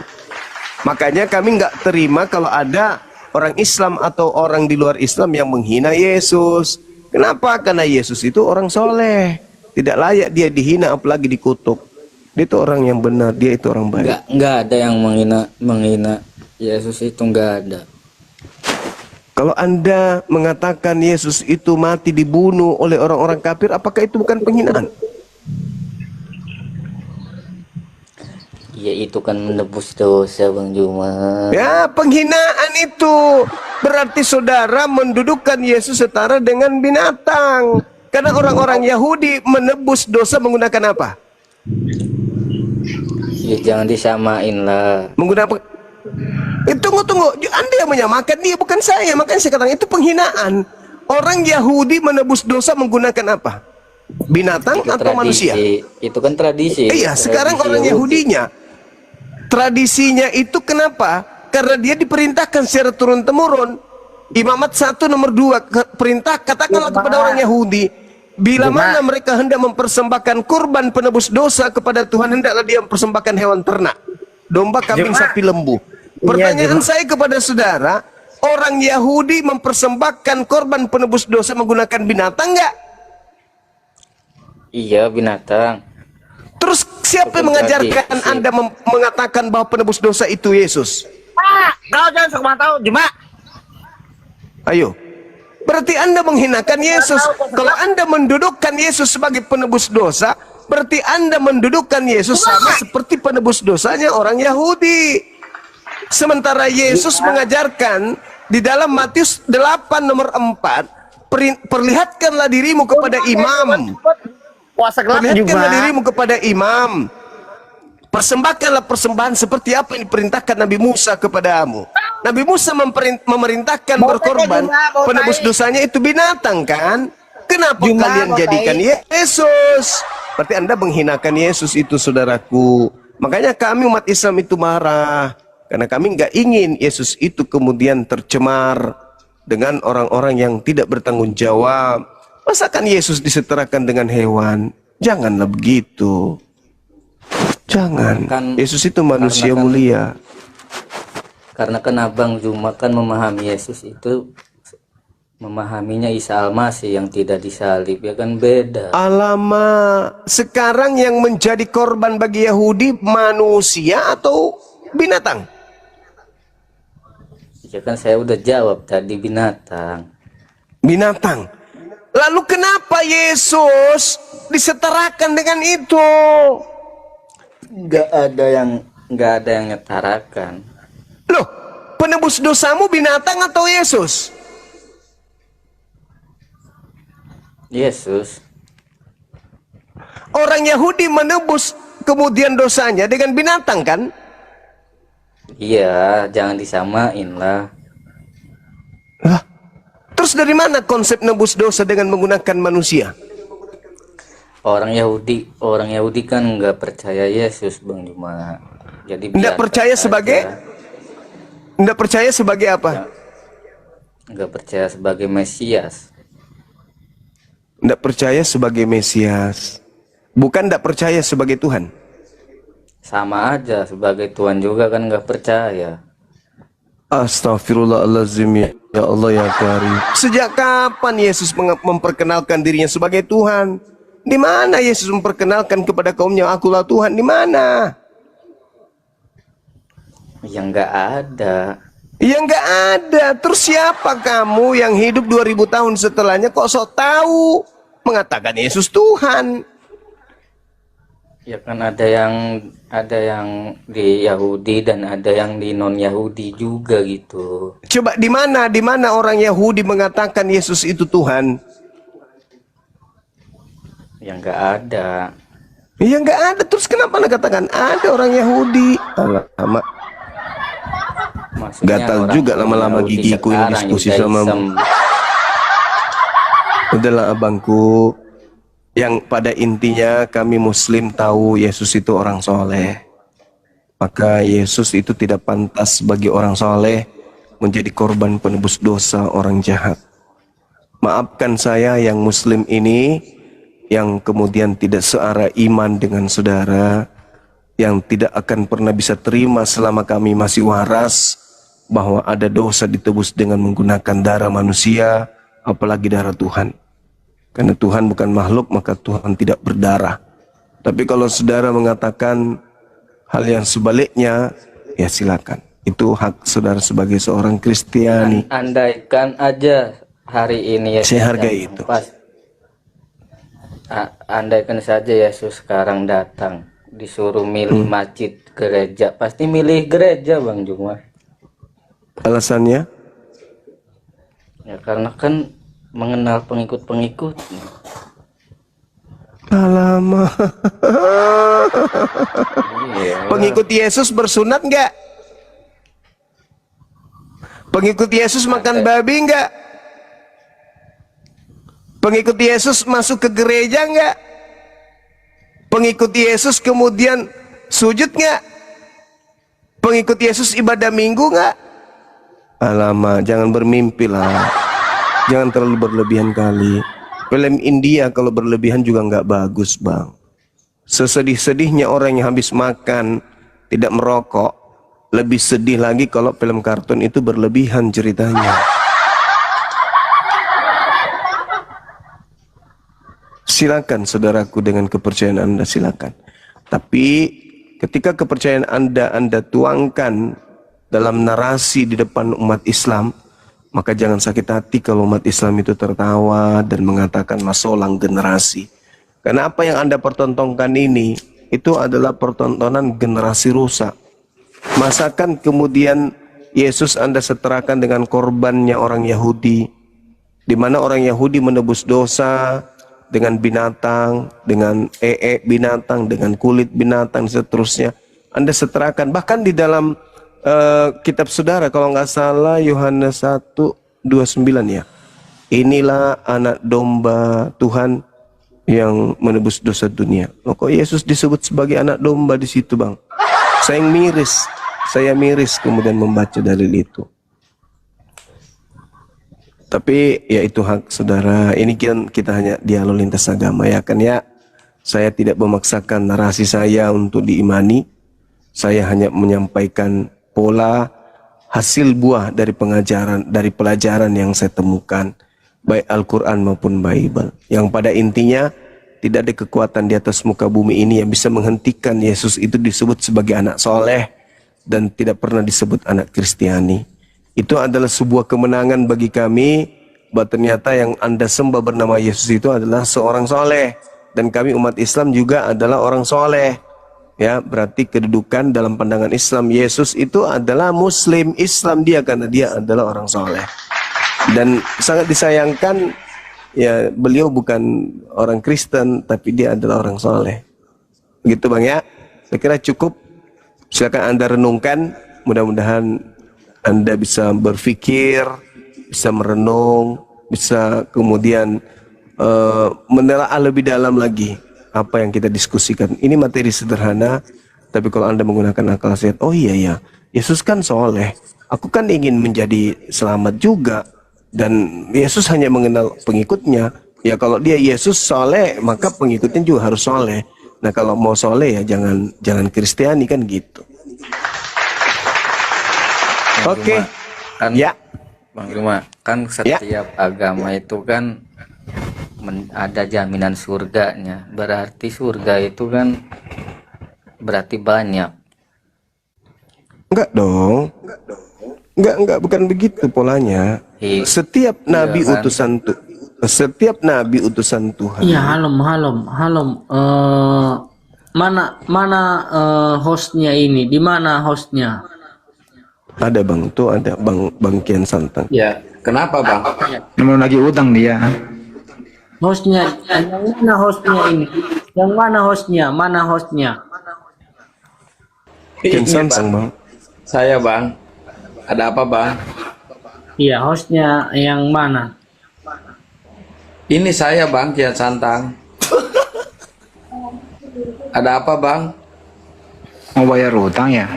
Makanya kami nggak terima kalau ada orang Islam atau orang di luar Islam yang menghina Yesus. Kenapa? Karena Yesus itu orang soleh. Tidak layak dia dihina apalagi dikutuk. Dia itu orang yang benar, dia itu orang baik. Nggak ada yang menghina Yesus, itu nggak ada. Kalau Anda mengatakan Yesus itu mati dibunuh oleh orang-orang kafir, apakah itu bukan penghinaan? Ya itu kan menebus dosa, Bang Juma. Ya, penghinaan itu berarti saudara mendudukan Yesus setara dengan binatang. Karena orang-orang Yahudi menebus dosa menggunakan apa? Ya jangan disamain lah. Menggunakan tunggu. Anda yang menyamakan, dia bukan saya. Makanya saya katakan itu penghinaan. Orang Yahudi menebus dosa menggunakan apa? Binatang Itu atau tradisi. manusia? Itu kan tradisi. Iya, sekarang Tradisi orang Yahudi. Yahudinya tradisinya itu kenapa? Karena dia diperintahkan secara turun-temurun. Imamat 1 nomor 2 perintah katakanlah kepada orang Yahudi, bila mana mereka hendak mempersembahkan kurban penebus dosa kepada Tuhan, hendaklah dia mempersembahkan hewan ternak, domba, kambing, sapi, lembu. Pertanyaan saya kepada saudara, orang Yahudi mempersembahkan korban penebus dosa menggunakan binatang enggak? Iya, binatang. Terus siapa yang mengajarkan Anda mengatakan bahwa penebus dosa itu Yesus? Kau jangan sok tahu, Juma. Ayo. Berarti Anda menghinakan Yesus. Kalau Anda mendudukkan Yesus sebagai penebus dosa, berarti Anda mendudukkan Yesus sama seperti penebus dosanya orang Yahudi. Sementara Yesus mengajarkan di dalam Matius 8 nomor 4, perlihatkanlah dirimu kepada imam. Puasa gelap Perlihatkanlah juga. dirimu kepada imam. Persembahkanlah persembahan seperti apa yang diperintahkan Nabi Musa kepadamu. Nabi Musa memerintahkan berkorban, penebus dosanya itu binatang kan? Kenapa Jumat, kalian Pak jadikan Yesus? Berarti Anda menghinakan Yesus itu, saudaraku. Makanya kami umat Islam itu marah. Karena kami nggak ingin Yesus itu kemudian tercemar dengan orang-orang yang tidak bertanggung jawab. Masakan Yesus disetarakan dengan hewan? Janganlah begitu. Jangan. Yesus itu manusia mulia. Karena kan Abang Juma kan memahami Yesus itu, memahaminya Isa Al-Masih yang tidak disalib, ya kan beda. Alamak, sekarang yang menjadi korban bagi Yahudi manusia atau binatang? Ya kan saya udah jawab tadi, binatang. Binatang. Lalu kenapa Yesus disetarakan dengan itu? Nggak ada yang nyetarakan. Loh, penebus dosamu binatang atau Yesus? Yesus. Orang Yahudi menebus kemudian dosanya dengan binatang kan? Iya, jangan disamain lah. Lah, terus dari mana konsep nebus dosa dengan menggunakan manusia? Orang Yahudi kan nggak percaya Yesus, Bang Juma. Jadi Nggak percaya sebagai? Nggak percaya sebagai apa? nggak percaya sebagai Mesias. Nggak percaya sebagai Mesias. Bukan nggak percaya sebagai Tuhan. Sama aja, sebagai Tuhan juga kan nggak percaya. Astagfirullahaladzim, ya Allah ya Karim. Sejak kapan Yesus memperkenalkan dirinya sebagai Tuhan? Di mana Yesus memperkenalkan kepada kaumnya, akulah Tuhan? Di mana? Yang nggak ada. Ya nggak ada. Terus siapa kamu yang hidup 2000 tahun setelahnya kok sok tahu mengatakan Yesus Tuhan? Ya kan ada yang di Yahudi dan ada yang di non Yahudi juga gitu. Coba di mana orang Yahudi mengatakan Yesus itu Tuhan? Yang nggak ada. Ya nggak ada. Terus kenapa Anda katakan ada orang Yahudi? Alamak. Maksudnya Gatal orang juga lama-lama Yahudi gigiku ini sekarang diskusi Judaism. sama. Udahlah abangku. Yang pada intinya kami Muslim tahu Yesus itu orang soleh. Maka Yesus itu tidak pantas bagi orang soleh menjadi korban penebus dosa orang jahat. Maafkan saya yang Muslim ini, yang kemudian tidak searah iman dengan saudara, yang tidak akan pernah bisa terima selama kami masih waras bahwa ada dosa ditebus dengan menggunakan darah manusia, apalagi darah Tuhan. Karena Tuhan bukan makhluk, maka Tuhan tidak berdarah. Tapi kalau saudara mengatakan hal yang sebaliknya, ya silakan. Itu hak saudara sebagai seorang Kristiani. Andaikan aja hari ini Yesus Saya hargai itu. Andaikan saja Yesus sekarang datang, disuruh milih masjid, gereja, pasti milih gereja, Bang Juma. Alasannya? Ya karena kan mengenal pengikut-pengikutnya. Alamak. Iya. Pengikut Yesus bersunat nggak? Pengikut Yesus makan babi nggak? Pengikut Yesus masuk ke gereja nggak? Pengikut Yesus kemudian sujud nggak? Pengikut Yesus ibadah minggu nggak? Alamak, jangan bermimpi lah. Jangan terlalu berlebihan kali. Film India kalau berlebihan juga nggak bagus, Bang. Sesedih-sedihnya orang yang habis makan tidak merokok, lebih sedih lagi kalau film kartun itu berlebihan ceritanya. Silakan saudaraku dengan kepercayaan Anda, silakan. Tapi ketika kepercayaan Anda tuangkan dalam narasi di depan umat Islam, maka jangan sakit hati kalau umat Islam itu tertawa dan mengatakan masolang generasi. Karena apa yang Anda pertontonkan ini, itu adalah pertontonan generasi rusak. Masakan kemudian Yesus Anda setarakan dengan korbannya orang Yahudi, di mana orang Yahudi menebus dosa dengan binatang, dengan binatang, dengan kulit binatang, dan seterusnya. Anda setarakan, bahkan di dalam kitab saudara kalau nggak salah Yohanes 1:29 ya. inilah anak domba Tuhan yang menebus dosa dunia. Loh, kok Yesus disebut sebagai anak domba di situ, Bang? Saya miris kemudian membaca dalil itu. Tapi ya itu hak saudara. Ini kan kita hanya dialog lintas agama ya kan ya. Saya tidak memaksakan narasi saya untuk diimani. Saya hanya menyampaikan pola hasil buah dari pengajaran, dari pelajaran yang saya temukan, baik Al-Quran maupun Bible. Yang pada intinya tidak ada kekuatan di atas muka bumi ini yang bisa menghentikan Yesus itu disebut sebagai anak soleh dan tidak pernah disebut anak Kristiani. Itu adalah sebuah kemenangan bagi kami bahwa ternyata yang Anda sembah bernama Yesus itu adalah seorang soleh, dan kami umat Islam juga adalah orang soleh. Ya, berarti kedudukan dalam pandangan Islam Yesus itu adalah Muslim Islam dia karena dia adalah orang soleh. Dan sangat disayangkan ya beliau bukan orang Kristen tapi dia adalah orang soleh. Begitu Bang ya. Saya kira cukup. Silakan Anda renungkan. Mudah-mudahan Anda bisa berpikir, bisa merenung, bisa kemudian menelaah lebih dalam lagi apa yang kita diskusikan. Ini materi sederhana, tapi kalau Anda menggunakan akal sehat, oh iya ya, Yesus kan soleh. Aku kan ingin menjadi selamat juga. Dan Yesus hanya mengenal pengikutnya. Ya kalau dia Yesus soleh, maka pengikutnya juga harus soleh. Nah kalau mau soleh ya jangan Kristiani kan gitu. Oke. Kan, ya. Bang Irma, kan setiap agama itu kan ada jaminan surganya. Berarti surga itu kan berarti banyak. Enggak dong. Enggak, bukan begitu polanya. Setiap nabi kan? Setiap nabi utusan Tuhan. Iya, halom. Mana hostnya ini? Di mana hostnya? Ada Bang, tuh ada Bang Kian Santang. Ya, kenapa Bang? Mau lagi utang dia. Hostnya, yang mana hostnya ini? Yang mana hostnya? Mana hostnya? Kian Ini, Santang Bang. Saya Bang. Ada apa Bang? Iya, hostnya yang mana? Ini saya Bang, Kian Santang. Ada apa Bang? Mau bayar utang ya?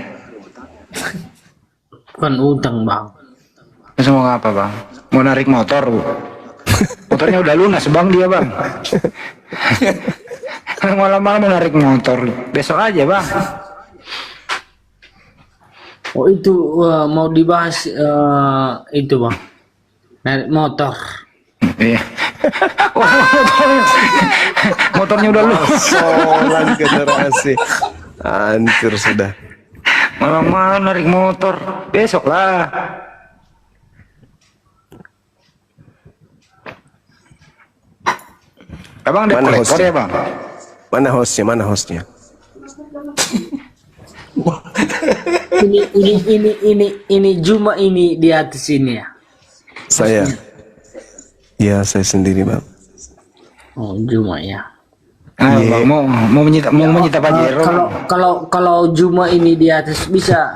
Bukan utang, Bang. Terus mau apa Bang? Mau narik motor? Motornya udah lunas Bang dia Bang. Malam-malam mau narik motor. Besok aja Bang. Oh itu mau dibahas itu Bang. Narik motor. Iya. Motornya udah lunas. Solan generasi. Hancur sudah. Malam-malam narik motor. Besok lah. Abang ada Mana kolektor hostnya? ya Bang? Mana hostnya? Ini Juma ini di atas ini ya. Saya. Ya, saya sendiri Bang. Oh, Juma ya. Nah, Bang, mau menyita Pajero. Kalau Juma ini di atas bisa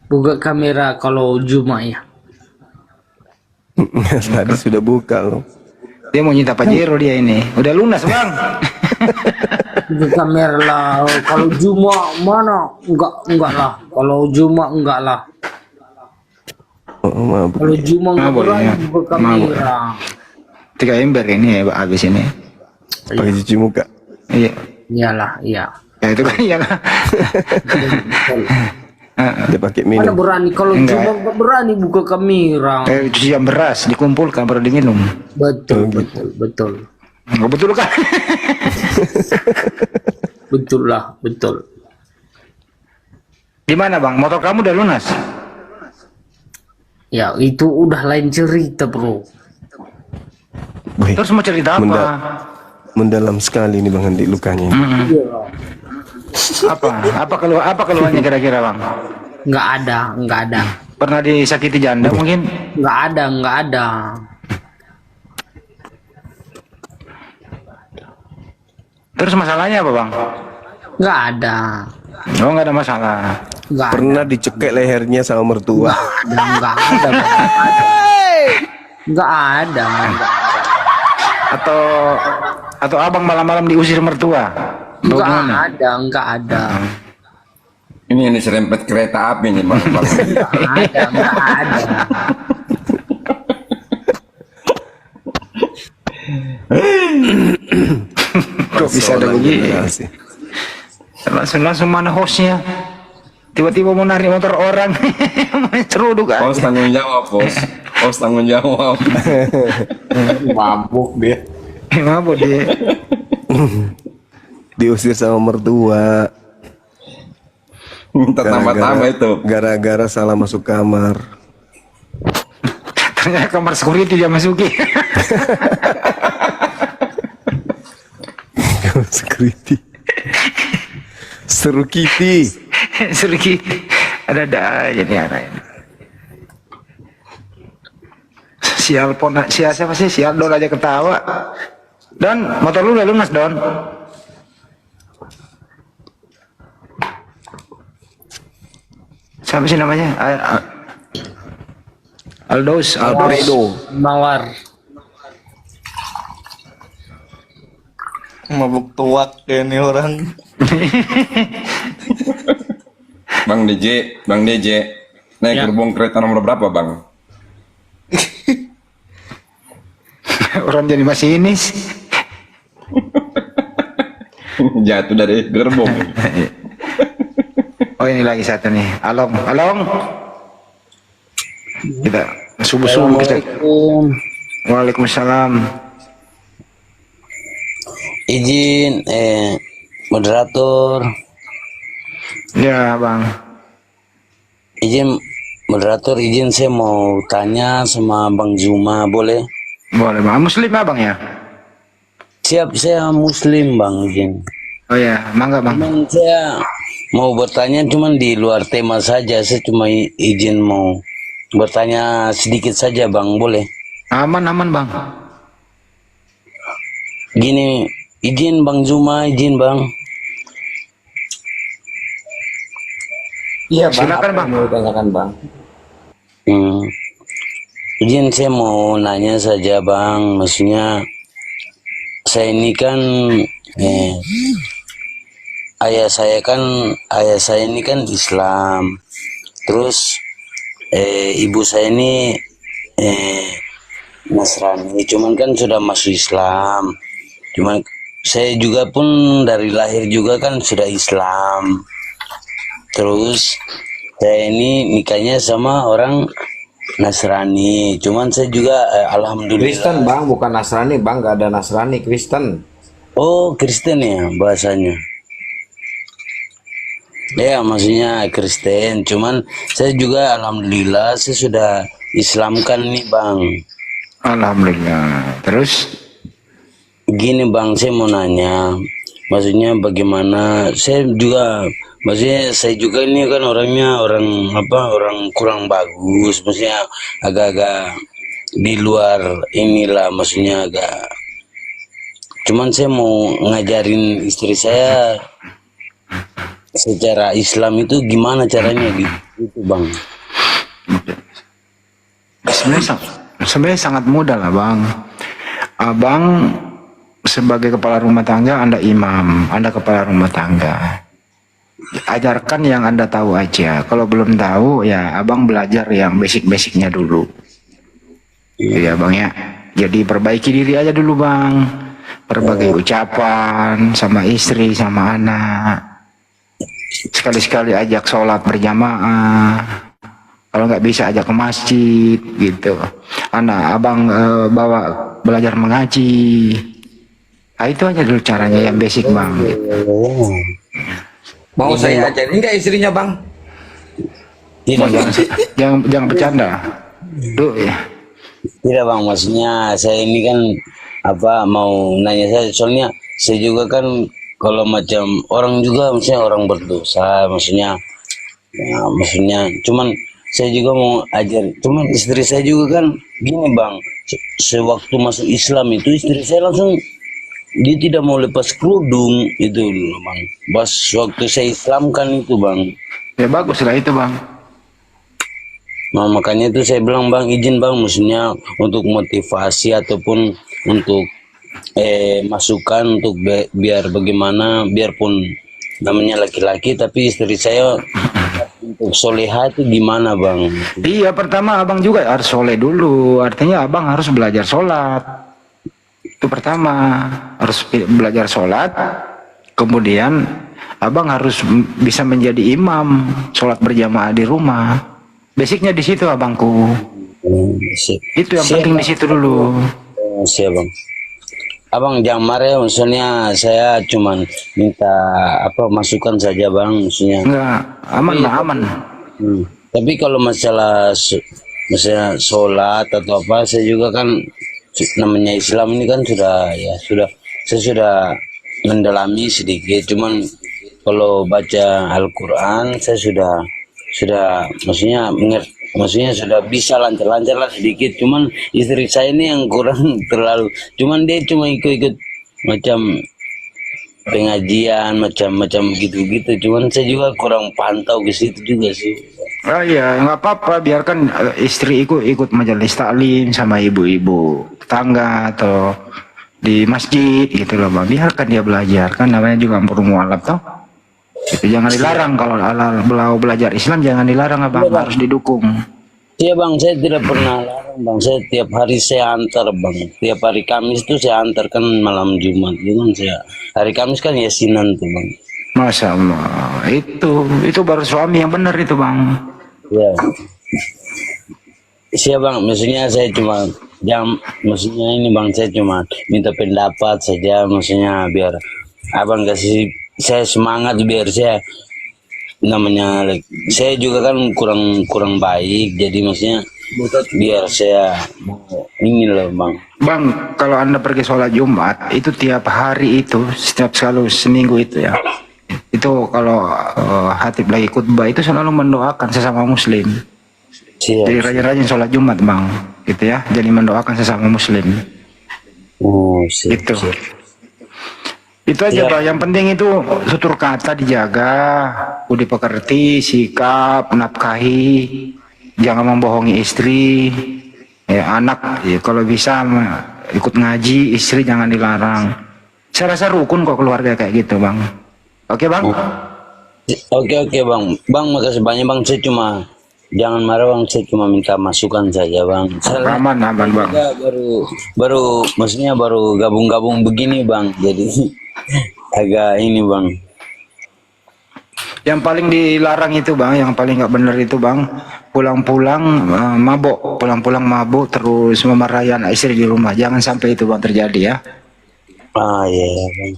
buka kamera kalau Juma ya. Tadi sudah buka loh. Dia mau nyita Pajero dia ini. Udah lunas Bang. Buka kamera lah. Kalau Juma mana? Enggak lah. Kalau Juma enggak lah. Oh, maaf. Kalau Juma enggak Boleh, berani ya. buka Mabuk. kamera. 3 ember ini ya habis ini. Pakai cuci muka. Iya. Iyalah, iya. Ya itu kan ya. Dia pakai Mana minum. berani kalau Enggak. Juma enggak berani buka kamera. Cucian beras dikumpulkan baru diminum. Betul. Enggak betul kan? Betul lah, betul. Di mana Bang? Motor kamu udah lunas? Ya, itu udah lain cerita, Bro. Wih, Terus mau cerita apa? mendalam sekali nih Bang Andi lukanya. ini. Apa keluhannya kira-kira Bang? Enggak ada. Pernah disakiti janda mungkin? Enggak ada. Terus masalahnya apa Bang? Enggak ada. Oh nggak ada masalah. Enggak Pernah dicekek lehernya sama mertua. ada, Bang. Nggak ada. Atau abang malam-malam diusir mertua? Atau Nggak gimana? ada, nggak ada. Ini serempet kereta api nih bang. Nggak ada. Kok bisa ada begini? generasi. Langsung mana hostnya? Tiba-tiba mau narik motor orang, main ceruduk kan? Bos tanggung jawab bos. Bos tanggung jawab. Mabuk dia. Mabuk dia. Diusir sama mertua Minta tambah-tambah itu. gara-gara salah masuk kamar. Ternyata kamar security dia masuki. Security. Seru Kitty. Sergi ada aja nih anak ini. Sial siapa sih? Sial Don aja ketawa. Don, motor lu udah lunas Don. Siapa sih namanya? Aldos, Alfredo. Mawar. Mabuk tuak kayak ini orang. Bang DJ, naik gerbong kereta nomor berapa bang? Orang jadi masinis. Jatuh dari gerbong. Oh ini lagi satu nih, Along. Kita subuh kita. Waalaikumsalam. Izin moderator, Ya bang. izin saya mau tanya sama Bang Zuma, boleh? Boleh bang. Muslim abang ya? Siap, saya Muslim Bang, izin. Oh ya, mangga bang. Cuman saya mau bertanya cuman di luar tema saja, saya cuma izin mau bertanya sedikit saja Bang, boleh? Aman bang. Gini, izin Bang Zuma, izin Bang. Iya bang. Silakan, apa Bang. yang mau ditanyakan bang? Izin saya mau nanya saja Bang, maksudnya saya ini kan ayah saya ini kan Islam, terus ibu saya ini Nasrani, cuman kan sudah masuk Islam, cuman saya juga pun dari lahir juga kan sudah Islam. Terus saya ini nikahnya sama orang Nasrani, cuman saya juga alhamdulillah. Kristen bang, bukan Nasrani bang, nggak ada Nasrani, Kristen. Oh, Kristen ya bahasanya. Ya, maksudnya Kristen, cuman saya juga alhamdulillah saya sudah Islamkan nih, Bang. Alhamdulillah. Terus? Gini, Bang, saya mau nanya. Maksudnya bagaimana? Maksudnya saya juga ini kan orangnya orang kurang bagus, maksudnya agak-agak di luar inilah, maksudnya agak. Cuman saya mau ngajarin istri saya secara Islam itu gimana caranya gitu Bang. Sebenarnya sangat mudah lah bang. Abang sebagai kepala rumah tangga, Anda imam, Anda kepala rumah tangga. Ajarkan yang Anda tahu aja. Kalau belum tahu ya abang belajar yang basic-basicnya dulu. Iya bang ya. Jadi perbaiki diri aja dulu bang. Berbagai ucapan sama istri sama anak. Sekali-sekali ajak sholat berjamaah. Kalau nggak bisa ajak ke masjid gitu. Abang bawa belajar mengaji. Nah, itu aja dulu caranya yang basic bang. Gitu. Mau saya ajarin nggak istrinya bang? Tidak, Bang. Jangan bercanda. Duh ya. Tidak Bang, maksudnya saya ini kan mau nanya saya, soalnya saya juga kan kalau macam orang juga, maksudnya orang berdosa, maksudnya cuman saya juga mau ajar, cuman istri saya juga kan gini Bang, sewaktu masuk Islam itu istri saya langsung dia tidak mau lepas kerudung itu loh Bang, pas waktu saya Islamkan itu Bang. Ya bagus lah itu bang. Nah, makanya itu saya bilang bang, izin bang, maksudnya untuk motivasi ataupun untuk masukan untuk biar bagaimana, biarpun namanya laki-laki tapi istri saya untuk soleha itu gimana bang? Iya, pertama abang juga harus soleh dulu. Artinya abang harus belajar sholat. Itu pertama, harus belajar sholat. Kemudian abang harus bisa menjadi imam sholat berjamaah di rumah. Basicnya di situ abangku. Itu yang Siap, penting di situ dulu. siap bang. Abang jangan marah ya, maksudnya saya cuman minta apa masukan saja bang, maksudnya. Enggak, aman lah, aman. Tapi kalau masalah misalnya sholat atau apa, saya juga kan namanya Islam ini kan sudah ya saya sudah mendalami sedikit. Cuman kalau baca Al-Quran saya sudah maksudnya sudah bisa lancar-lancar lah sedikit. Cuman istri saya ini yang kurang terlalu. Cuman dia cuma ikut-ikut macam pengajian macam-macam gitu-gitu. Cuman saya juga kurang pantau ke situ juga sih. Oh iya, nggak apa-apa, biarkan istri ikut majelis taklim sama ibu-ibu tetangga atau di masjid gitu loh bang. Biarkan dia belajar, kan namanya juga ampun mualaf toh. Itu jangan dilarang, kalau beliau belajar Islam jangan dilarang abang, harus didukung. Iya bang, saya tidak pernah larang bang. Saya tiap hari saya antar bang. Tiap hari Kamis itu saya antar, kan malam Jumat itu kan saya. Hari Kamis kan yasinan tuh bang. Masya Allah, itu baru suami yang benar itu bang. Ya. Siap bang, maksudnya saya cuma maksudnya ini bang, saya cuma minta pendapat saja, maksudnya biar abang kasih saya semangat, biar saya namanya saya juga kan kurang baik, jadi maksudnya biar saya ini loh bang. Bang, kalau anda pergi sholat Jumat itu tiap hari itu, setiap seminggu itu ya, itu kalau hatib lagi khutbah itu selalu mendoakan sesama muslim. Siap. Jadi rajin-rajin sholat Jumat bang, gitu ya, jadi mendoakan sesama muslim. Oh siap, Gitu. siap. Itu aja bang, yang penting itu tutur kata dijaga, budi pekerti, sikap, nafkahi, jangan membohongi istri, ya anak ya, kalau bisa ikut ngaji, istri jangan dilarang. Saya rasa rukun kok keluarga kayak gitu bang. Oke bang? Oke bang, makasih banyak bang. Saya cuma jangan marah bang, saya cuma minta masukan saja bang. Saya Aman bang. baru maksudnya baru gabung-gabung begini bang, jadi agak ini bang. Yang paling dilarang itu bang, yang paling nggak benar itu bang, pulang-pulang mabuk, terus memarahi anak istri di rumah. Jangan sampai itu bang terjadi ya. Ah iya bang.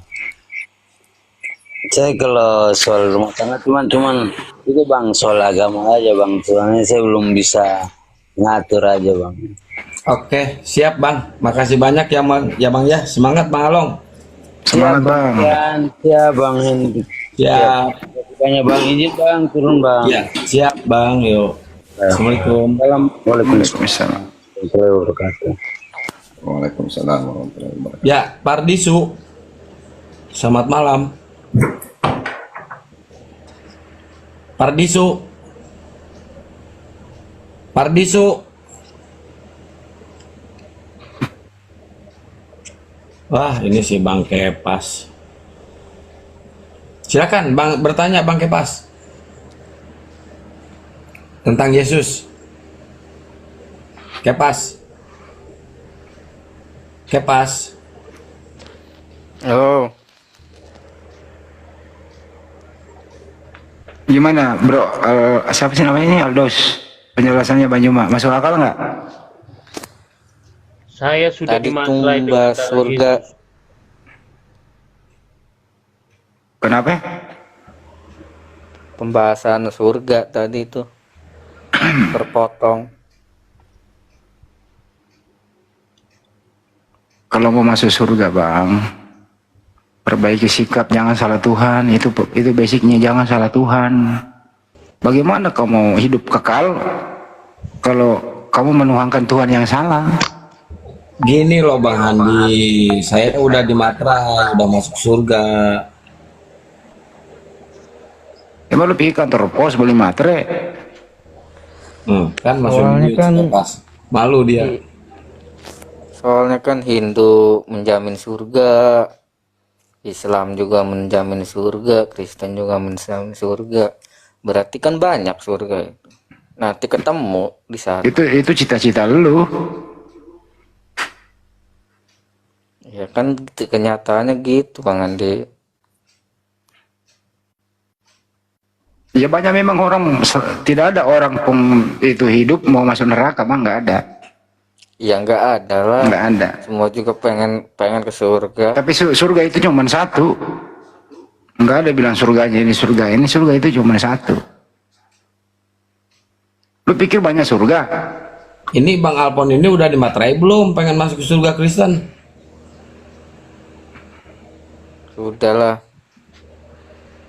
Saya kalau soal rumah tangga cuman itu bang, soal agama aja bang. Soalnya saya belum bisa ngatur aja bang. Oke, siap bang. Makasih banyak ya bang. Ya bang ya, semangat bang Along. Semangat bang. Siap bang Hendy. Siap. Banyak bang, izin bang turun bang. Ya, siap bang. Yuk. Assalamualaikum. Waalaikumsalam. Warahmatullahi wabarakatuh. Waalaikumsalam warahmatullahi wabarakatuh. Ya, Pardisu. Selamat malam. Pardisu. Wah, ini si Bang Kepas. Silakan Bang bertanya Bang Kepas. Tentang Yesus. Kepas. Halo. Gimana bro, siapa sih namanya ini, Aldos? Penjelasannya Bang Juma, masuk akal nggak? Saya sudah Tadi dimantlai tumbas dengan surga. Kenapa? Pembahasan surga tadi itu terpotong. Kalau mau masuk surga bang, perbaiki sikap, jangan salah Tuhan. Itu basicnya, jangan salah Tuhan. Bagaimana kamu mau hidup kekal kalau kamu menuhankan Tuhan yang salah? Gini loh Bang Handi, saya udah dimatrai, udah masuk surga. Emang lu pergi kantor pos beli materai? Kan masuk Soalnya duit kan pas malu dia. Soalnya kan Hindu menjamin surga, Islam juga menjamin surga, Kristen juga menjamin surga. Berarti kan banyak surga itu. Nanti ketemu di sana. Itu cita-cita lu. Ya kan kenyataannya gitu Bang Andi. Ya banyak memang orang, tidak ada orang pun itu hidup mau masuk neraka, Bang, nggak ada. Ya nggak ada lah. Nggak ada. Semua juga pengen ke surga. Tapi surga itu cuma satu. Nggak ada bilang surganya ini surga ini, surga itu cuma satu. Lu pikir banyak surga? Ini Bang Alpon ini udah dimaterai belum pengen masuk ke surga Kristen? Sudahlah.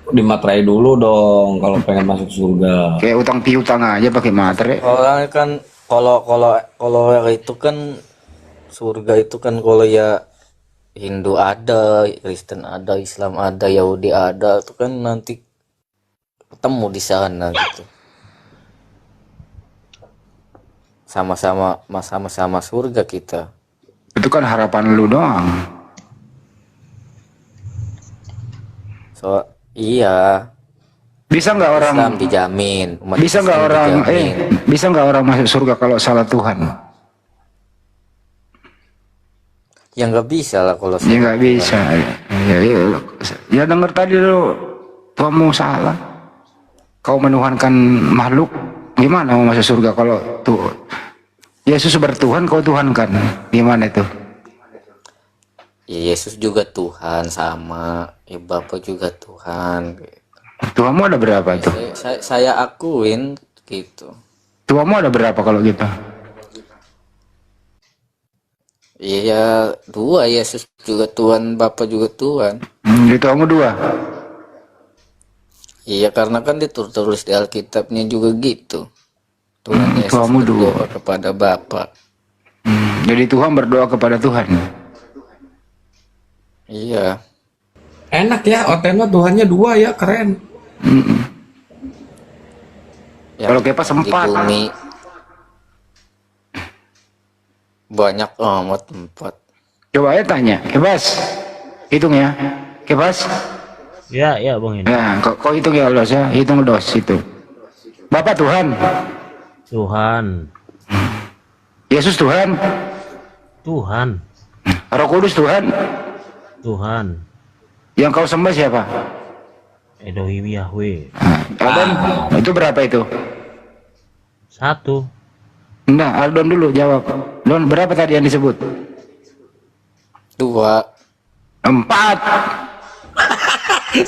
Dimaterai dulu dong kalau pengen masuk surga. Kayak utang piutang aja pakai materai. Soalnya kan kalau itu kan surga itu kan kalau ya Hindu ada, Kristen ada, Islam ada, Yahudi ada, itu kan nanti ketemu di sana gitu. Sama-sama surga kita. Itu kan harapan lu doang. So iya. Bisa nggak orang Islam dijamin, umat bisa nggak Kristen orang dijamin. bisa nggak orang masuk surga kalau salah Tuhan? Ya nggak bisa lah kalau Ya nggak bisa. Ya denger tadi lu, kamu salah. Kau menuhankan makhluk, gimana mau masuk surga kalau tuh Yesus bertuhan, kau tuhankan, gimana itu? Ya Yesus juga Tuhan sama, ya Bapa juga Tuhan. Tuhanmu ada berapa tuh? Saya akuin gitu. Tuhanmu ada berapa kalau gitu? Iya, dua, Yesus juga Tuhan, Bapa juga Tuhan. Di Tuhanmu dua. Iya, karena kan ditulis di Alkitabnya juga gitu. Tuhan Yesus Tuhanmu dua. berdoa kepada Bapa. Jadi Tuhan berdoa kepada Tuhan. Iya. Enak ya, Otena Tuhannya dua ya, keren. Yang Kalau Kepas di 4. bumi banyak amat 4. Coba aja tanya, Kepas, hitung ya, Kepas. ya Bang ini. Ya, kau hitung ya Allah ya, hitung dos itu. Bapak Tuhan, Tuhan, Yesus Tuhan, Tuhan, Roh Kudus Tuhan. Tuhan. Yang kau sembah siapa? Elohim Yahweh. Adam, itu berapa itu? 1. Enggak, Aldon dulu jawab. Don, berapa tadi yang disebut? 2. 4.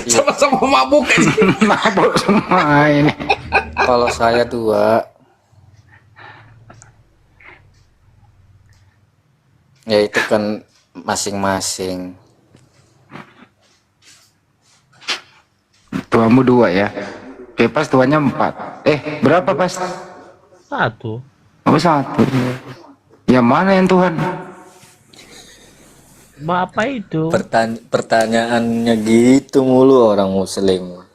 Sama-sama mabuk kan? Mabuk semua ini. Kalau saya 2. Ya itu kan masing-masing. Tuamu 2 ya. Kepas tuanya 4. Berapa pas? 1. Oh 1. Yang mana yang Tuhan? Bapak itu. Pertanyaannya gitu mulu orang Muslim.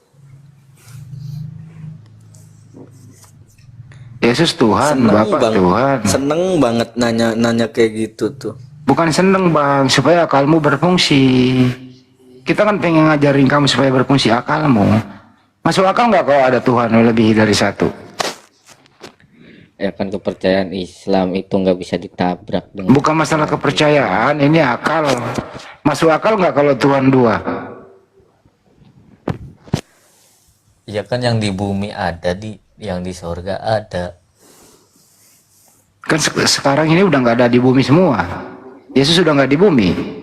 Yesus Tuhan, Bapak Tuhan. Seneng banget nanya kayak gitu tuh. Bukan seneng Bang, supaya akalmu berfungsi. Kita kan pengen ngajarin kamu supaya berfungsi akalmu. Masuk akal nggak kalau ada Tuhan lebih dari 1? Ya kan kepercayaan Islam itu nggak bisa ditabrak dengan. Bukan masalah kepercayaan, ini akal. Masuk akal nggak kalau Tuhan 2? Ya kan yang di bumi ada, yang di sorga ada. Kan sekarang ini udah nggak ada di bumi semua. Yesus sudah nggak di bumi.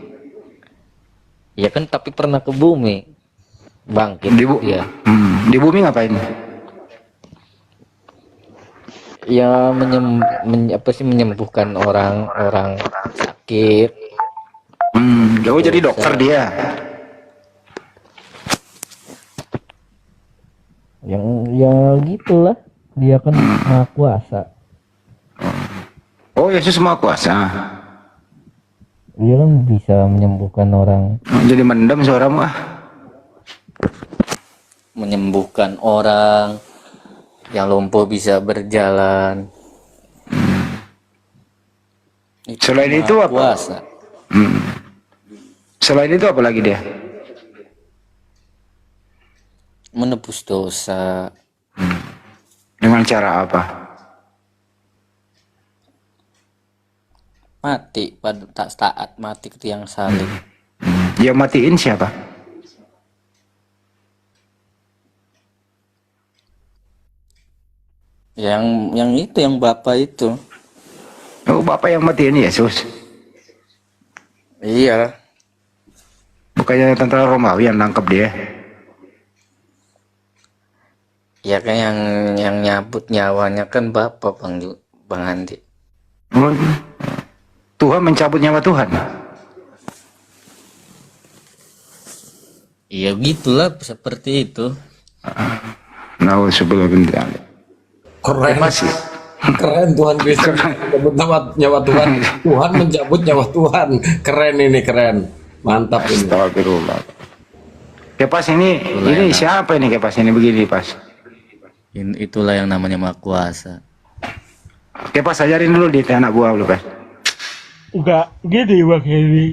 Ya kan tapi pernah ke bumi. Bangkit ya. Di bumi ngapain? Ya menyembuhkan orang sakit. Jauh jadi dokter dia. Yang ya gitulah. Dia kan maha kuasa. Oh, Yesus Maha Kuasa. Dia kan bisa menyembuhkan orang. Jadi mendem suaramu ah. Menyembuhkan orang. yang lumpuh bisa berjalan. Selain itu Maha apa? Kuasa. Selain itu apa lagi dia? Menebus dosa. Dengan cara apa? Mati pada tak taat, mati ke tiang salib. Yang matiin siapa? Yang itu, yang Bapa itu. Oh, Bapak yang matiin Yesus. Iya. Bukannya tentara Romawi yang nangkep dia. Ya kan yang nyabut nyawanya kan Bapa, Bang Andi. Oh, Tuhan mencabut nyawa Tuhan. Iya gitulah, seperti itu. Nah, sebelah benda. Keren. Masih. Keren Tuhan Kristus mencabut nyawa Tuhan. Tuhan mencabut nyawa Tuhan. Keren ini, keren. Mantap ini. Astagfirullah. Kepas ini siapa ini Kepas ini begini pas? Itulah yang namanya Maha Kuasa. Kepas ajarin dulu di anak buah lu Pas. Enggak, gini Bang Heri.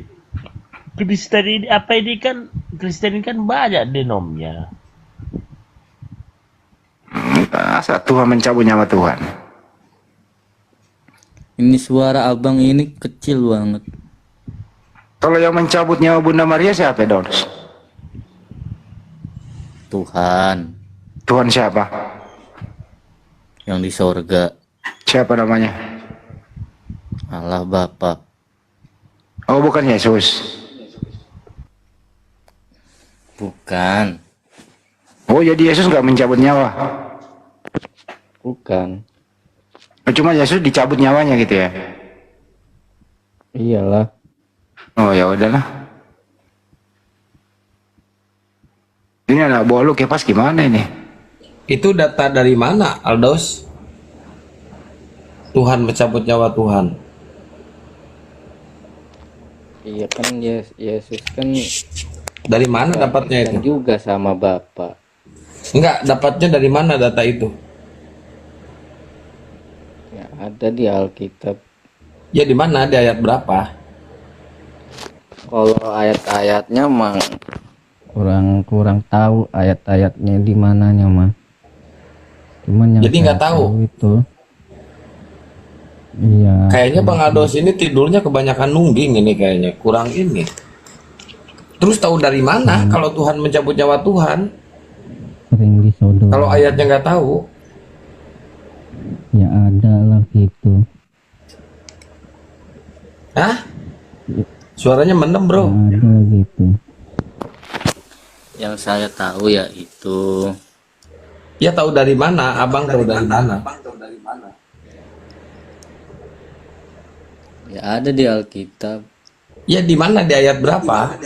Kristen ini apa ini kan Kristen ini kan banyak denomnya. Masa Tuhan mencabut nyawa Tuhan? Ini suara abang ini kecil banget. Kalau yang mencabut nyawa Bunda Maria siapa Dons? Tuhan Tuhan siapa? yang di sorga, Siapa namanya? Allah Bapa. Oh, bukan Yesus. Bukan. Oh, jadi Yesus nggak mencabut nyawa. Bukan. Cuma Yesus dicabut nyawanya gitu ya. Iyalah. Oh, ya udahlah. Ini anak buah lu Kepas gimana ini? Itu data dari mana, Aldos? Tuhan mencabut nyawa Tuhan. Iya kan Yesus kan Dari mana dapatnya kan itu? juga sama Bapa. Enggak, dapatnya dari mana data itu? Ya ada di Alkitab. Ya di mana? Di ayat berapa? Kalau ayat-ayatnya mah kurang tahu ayat-ayatnya di mananya mah. Cuman yang Jadi nggak saya tahu itu. Iya. Kayaknya Bang Aldos ini tidurnya kebanyakan nungging ini kayaknya. Kurang ini. Terus tahu dari mana kalau Tuhan mencabut nyawa Tuhan? Sering disodor. Kalau ayatnya nggak tahu. Ya ada lah gitu. Hah? Suaranya mendem bro. Ada gitu. Yang saya tahu ya itu. Ya tahu dari mana? Abang tahu dari mana? Ya ada di Alkitab. Ya di mana? Di ayat berapa?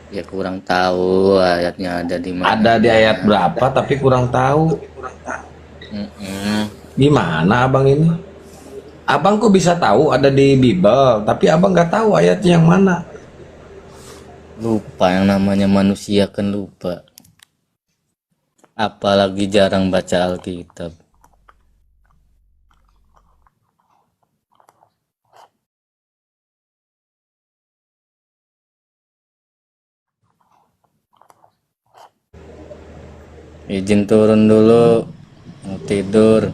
Ya kurang tahu ayatnya ada di mana. Ada di ayat berapa tapi kurang tahu. Gimana abang ini? Abang kok bisa tahu ada di Bible, tapi abang nggak tahu ayatnya yang mana. Lupa, yang namanya manusia kan lupa. Apalagi jarang baca Alkitab. Izin turun dulu, mau tidur.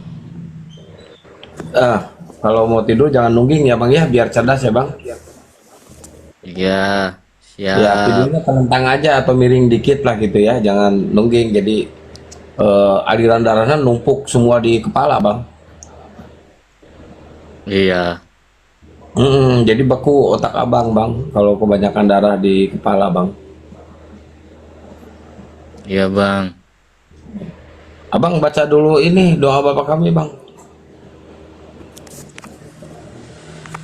Kalau mau tidur jangan nungging ya bang ya, biar cerdas ya bang. Iya, Ya siap. tidurnya telentang aja atau miring dikit lah gitu ya, jangan nungging jadi aliran darahnya numpuk semua di kepala bang. Iya, Jadi beku otak abang bang, kalau kebanyakan darah di kepala bang. iya bang. Abang baca dulu ini doa Bapa kami bang.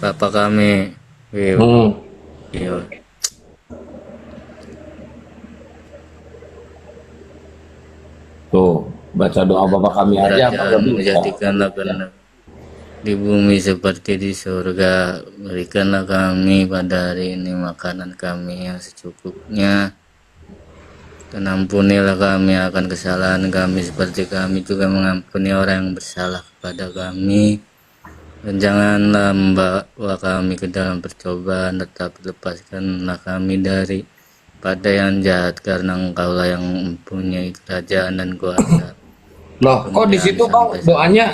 Bapa kami. Iya. Iya. Tuh baca doa Bapa kami aja Kerajaan Bang, bisa. menjadikanlah kehendak di bumi seperti di surga. Berikanlah kami pada hari ini makanan kami yang secukupnya. Dan ampunilah kami akan kesalahan kami seperti kami juga mengampuni orang yang bersalah kepada kami. Dan janganlah membawa kami ke dalam percobaan, tetapi lepaskanlah kami dari pada yang jahat, karena Engkaulah yang mempunyai kerajaan dan kuasa. Loh, kok di situ bang doanya,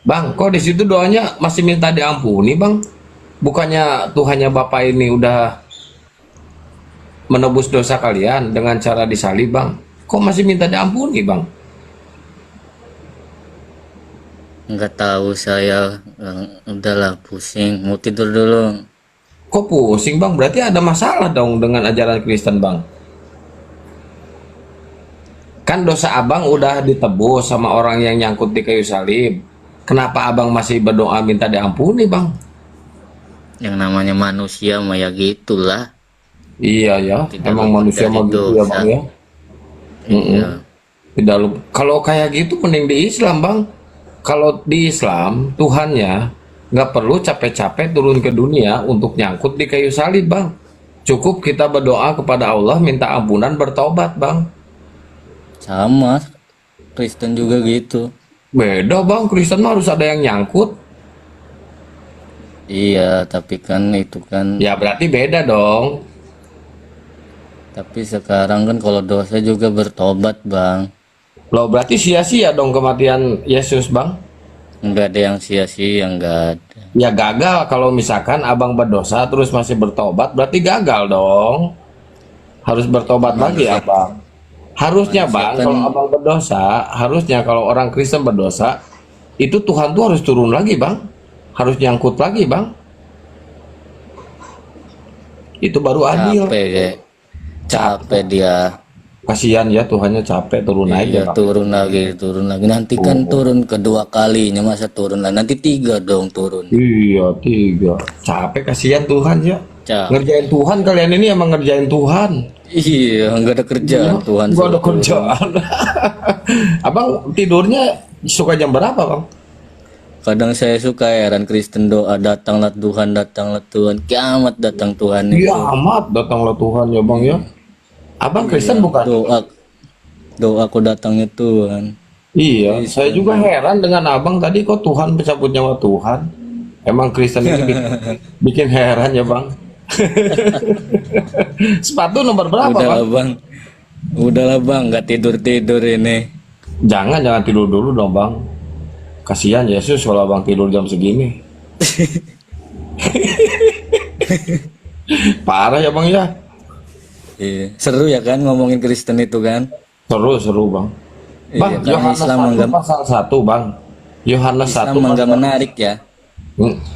bang, kok di situ doanya masih minta diampuni bang? Bukannya Tuhannya Bapak ini udah menebus dosa kalian dengan cara disalib bang? Kok masih minta diampuni bang? Enggak tahu saya, udahlah pusing, mau tidur dulu. Kok pusing bang? Berarti ada masalah dong dengan ajaran Kristen bang. Kan dosa abang udah ditebus sama orang yang nyangkut di kayu salib. Kenapa abang masih berdoa minta diampuni bang? Yang namanya manusia mah ya gitulah. Iya ya, Tidak emang luput manusia dari mau gitu ya dosa. bang ya. Iya. Tidak lupa. Kalau kayak gitu mending di Islam bang. Kalau di Islam Tuhannya nggak perlu capek-capek turun ke dunia untuk nyangkut di kayu salib bang. Cukup kita berdoa kepada Allah, minta ampunan, bertobat bang. Sama, Kristen juga gitu. Beda bang, Kristen mah harus ada yang nyangkut. Iya, tapi kan itu kan. Ya berarti beda dong. Tapi sekarang kan kalau dosa juga bertobat bang. Loh berarti sia-sia dong kematian Yesus bang. Enggak ada yang sia-sia, enggak ada. Ya gagal kalau misalkan abang berdosa terus masih bertobat, berarti gagal dong. Harus bertobat lagi abang. Harusnya bang, kan- kalau abang berdosa, harusnya kalau orang Kristen berdosa, itu Tuhan tuh harus turun lagi bang. Harus nyangkut lagi bang. Itu baru adil. Capek ya. Capek dia. Kasihan ya Tuhannya capek turun Iya, aja bang. turun lagi. Nanti kan turun kedua kalinya, masa turun lagi. Nanti 3 dong turun. Iya 3. Capek kasihan Tuhan ya. Capek. Ngerjain Tuhan kalian ini emang ngerjain Tuhan. Iya, enggak ada kerjaan Tuhan. Gak ada suruh turun. kerjaan. Abang tidurnya suka jam berapa bang? Kadang saya suka heran Kristen doa, datanglah Tuhan, kiamat datang Tuhan itu. Iya amat datanglah Tuhan ya bang ya. Abang Kristen bukan? Doa aku datangnya Tuhan. Iya, saya juga heran dengan abang tadi kok Tuhan pencabut nyawa Tuhan. Emang Kristen ini bikin heran ya bang. Sepatu nomor berapa Udahlah bang? bang, udahlah bang, nggak tidur ini. Jangan tidur dulu dong bang. Kasihan Yesus kalau abang tidur jam segini. Parah ya bang ya. Iya, seru ya kan ngomongin Kristen itu kan? Seru bang. Bang, Iya, karena Yohanes Islam 1 enggak- pasal 1 bang. Yohanes 1 Islam enggak menarik ya,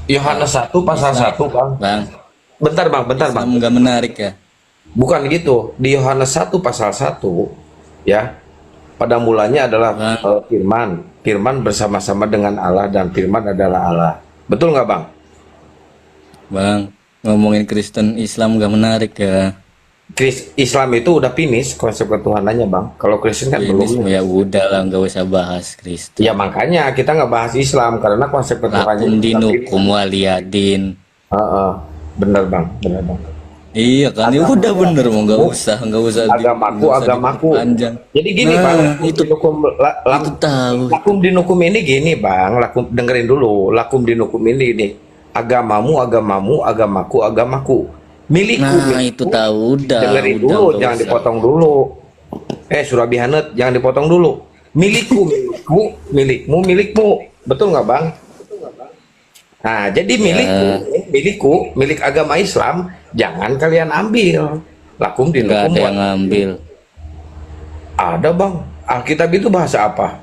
Yohanes 1 pasal 1 bang. bang. Bentar bang. Islam enggak menarik ya. Bukan gitu. Di Yohanes 1 pasal 1 ya. Pada mulanya adalah firman. Firman bersama-sama dengan Allah dan firman adalah Allah. Betul nggak bang? Bang, ngomongin Kristen Islam enggak menarik ya. Islam itu udah finish konsep ketuhanannya bang. Kalau Kristen kan Ini belum. semua ya udah lah, nggak usah bahas Kristen. Ya makanya kita nggak bahas Islam karena konsep ketuhanannya. Lakum dinukum waliyadin. Bener bang. Iya kan, ya udah bener mau nggak usah Agamaku. panjang. Jadi gini Nah, bang, itu tahu. lakum dinukum ini gini bang, dengerin dulu, lakum dinukum ini gini, agamamu, agamaku, milikku, Nah, milikku. itu tahu udah. Dengerin udah, dulu, nggak jangan usah. dipotong dulu. Surabi Hanet, jangan dipotong dulu. Milikku, milikmu, betul nggak bang? Nah, jadi milikku, milik agama Islam, jangan kalian ambil. Lakum Nggak dinukum ada yang ngambil. Ada bang. Alkitab itu bahasa apa?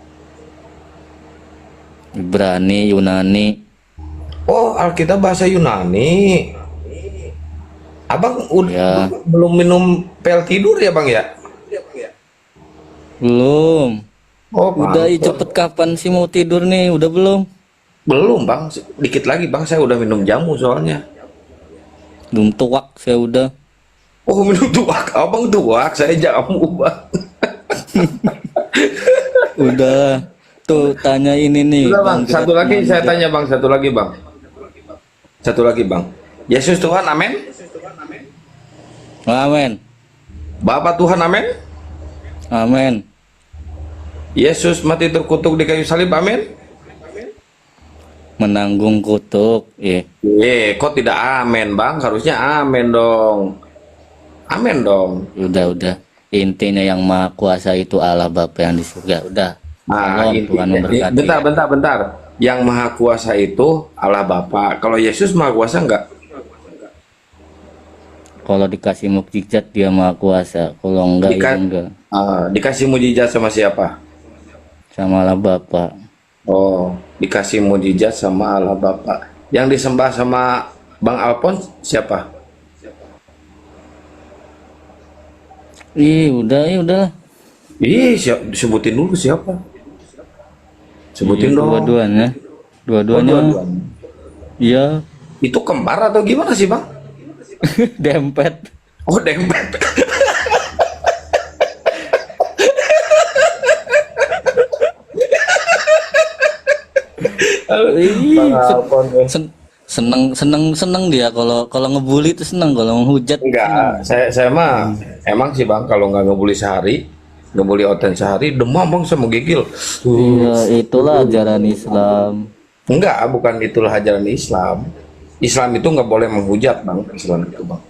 Ibrani, Yunani. Oh, Alkitab bahasa Yunani. Abang Ya. belum minum pil tidur ya bang ya? Belum. Oh, Udah, cepet kapan sih mau tidur nih? Udah belum? belum bang. Dikit lagi bang. Saya udah minum jamu soalnya. Belum tuak, saya udah. Oh, minum tuak. Abang tuak. Saya jamu bang. Udah. Tuh, tanya ini nih. Udah bang. Satu lagi Bang, saya tanya bang. Satu lagi bang. Yesus Tuhan, amin. Amin. Bapak Tuhan, amin. Amin. Yesus mati terkutuk di kayu salib, amin. Menanggung kutuk. Kok tidak amin, Bang? Harusnya amin dong. Amin dong. Udah. Intinya yang maha kuasa itu Allah Bapa yang di surga. Udah. Nah, Tuhan memberkati. bentar. Yang maha kuasa itu Allah Bapa. Kalau Yesus maha kuasa enggak? Kalau dikasih mukjizat dia maha kuasa. Kalau enggak, ya enggak. Dikasih mujizat sama siapa? Sama Allah Bapa. Oh, dikasih mujizat sama Allah Bapa. Yang disembah sama Bang Alphonse siapa? Udah. Sebutin dulu siapa? Sebutin dong. Dua-duanya. Iya. Itu kembar atau gimana sih, Bang? Dempet. Oh, dempet. Seneng dia kalau ngebully itu seneng, kalau menghujat Enggak, saya mah emang sih Bang, kalau nggak ngebully sehari, ngebully Oten sehari, demam Bang, saya menggigil. iya, itulah ajaran Islam. Enggak, bukan itulah ajaran Islam. Islam itu nggak boleh menghujat Bang, Islam itu Bang.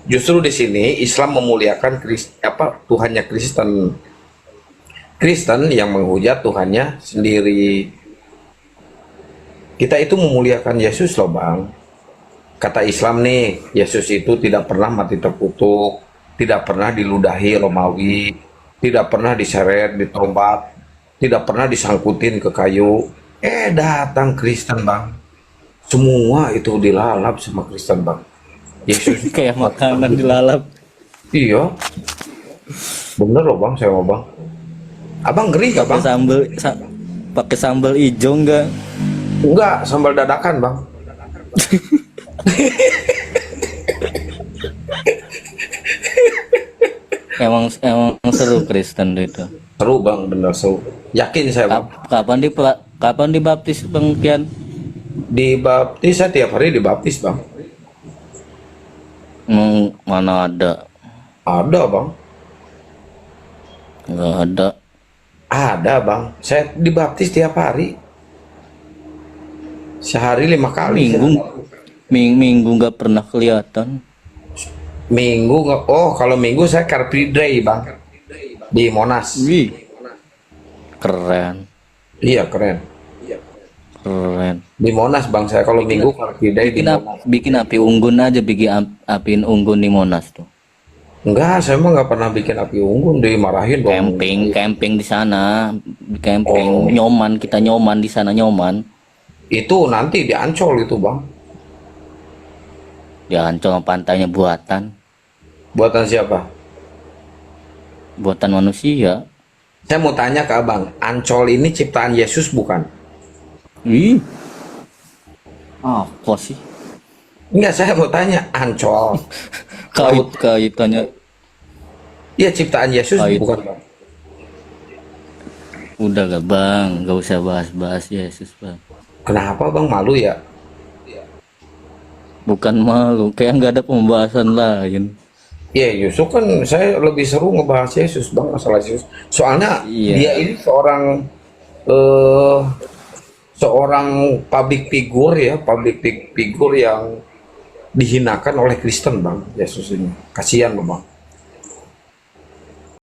Justru di sini Islam memuliakan Tuhannya Kristen. Kristen yang menghujat Tuhannya sendiri. Kita itu memuliakan Yesus loh Bang. Kata Islam nih, Yesus itu tidak pernah mati terkutuk, tidak pernah diludahi Romawi, tidak pernah diseret, ditombak, tidak pernah disangkutin ke kayu. Datang Kristen Bang. Semua itu dilalap sama Kristen Bang. Yesus Kayak makanan dilalap. iya. Bener loh Bang, saya mau Bang. Abang ngeri gak Bang? Pakai sambal hijau enggak? Enggak, sambal dadakan Bang. Emang seru Kristen itu. Seru Bang, bener seru. Yakin saya Bang. Kapan dibaptis Bang Kian? Dibaptis, saya tiap hari dibaptis Bang. Mana ada? Ada Bang. Enggak ada. Ada Bang. Saya dibaptis tiap hari. Sehari 5 kali. Minggu nggak pernah kelihatan. Minggu nggak? Oh, kalau minggu saya Car Free Day Bang. Di Monas. Wih, keren. Iya keren. Di Monas Bang, saya kalau minggu Car Free Day di Monas. Bikin api unggun aja, apiin unggun di Monas tuh. Enggak, saya mah nggak pernah bikin api unggun, dimarahin dong. Camping di sana, camping nyoman, kita nyoman di sana nyoman. Itu nanti di Ancol itu Bang. Di Ancol pantainya buatan. Buatan siapa? Buatan manusia. Saya mau tanya ke Abang, Ancol ini ciptaan Yesus bukan? Ih, apa sih? Enggak, saya mau tanya, Ancol. Kaitannya Iya, ciptaan Yesus bukan Bang? udah gak Bang, gak usah bahas-bahas Yesus Bang. Kenapa Bang, malu ya? Bukan malu, kayak nggak ada pembahasan lain. Iya, Yusuf kan saya lebih seru ngebahas Yesus Bang, masalah Yesus. Soalnya dia ini seorang public figure yang dihinakan oleh Kristen Bang, Yesus ini. Kasihan Bang.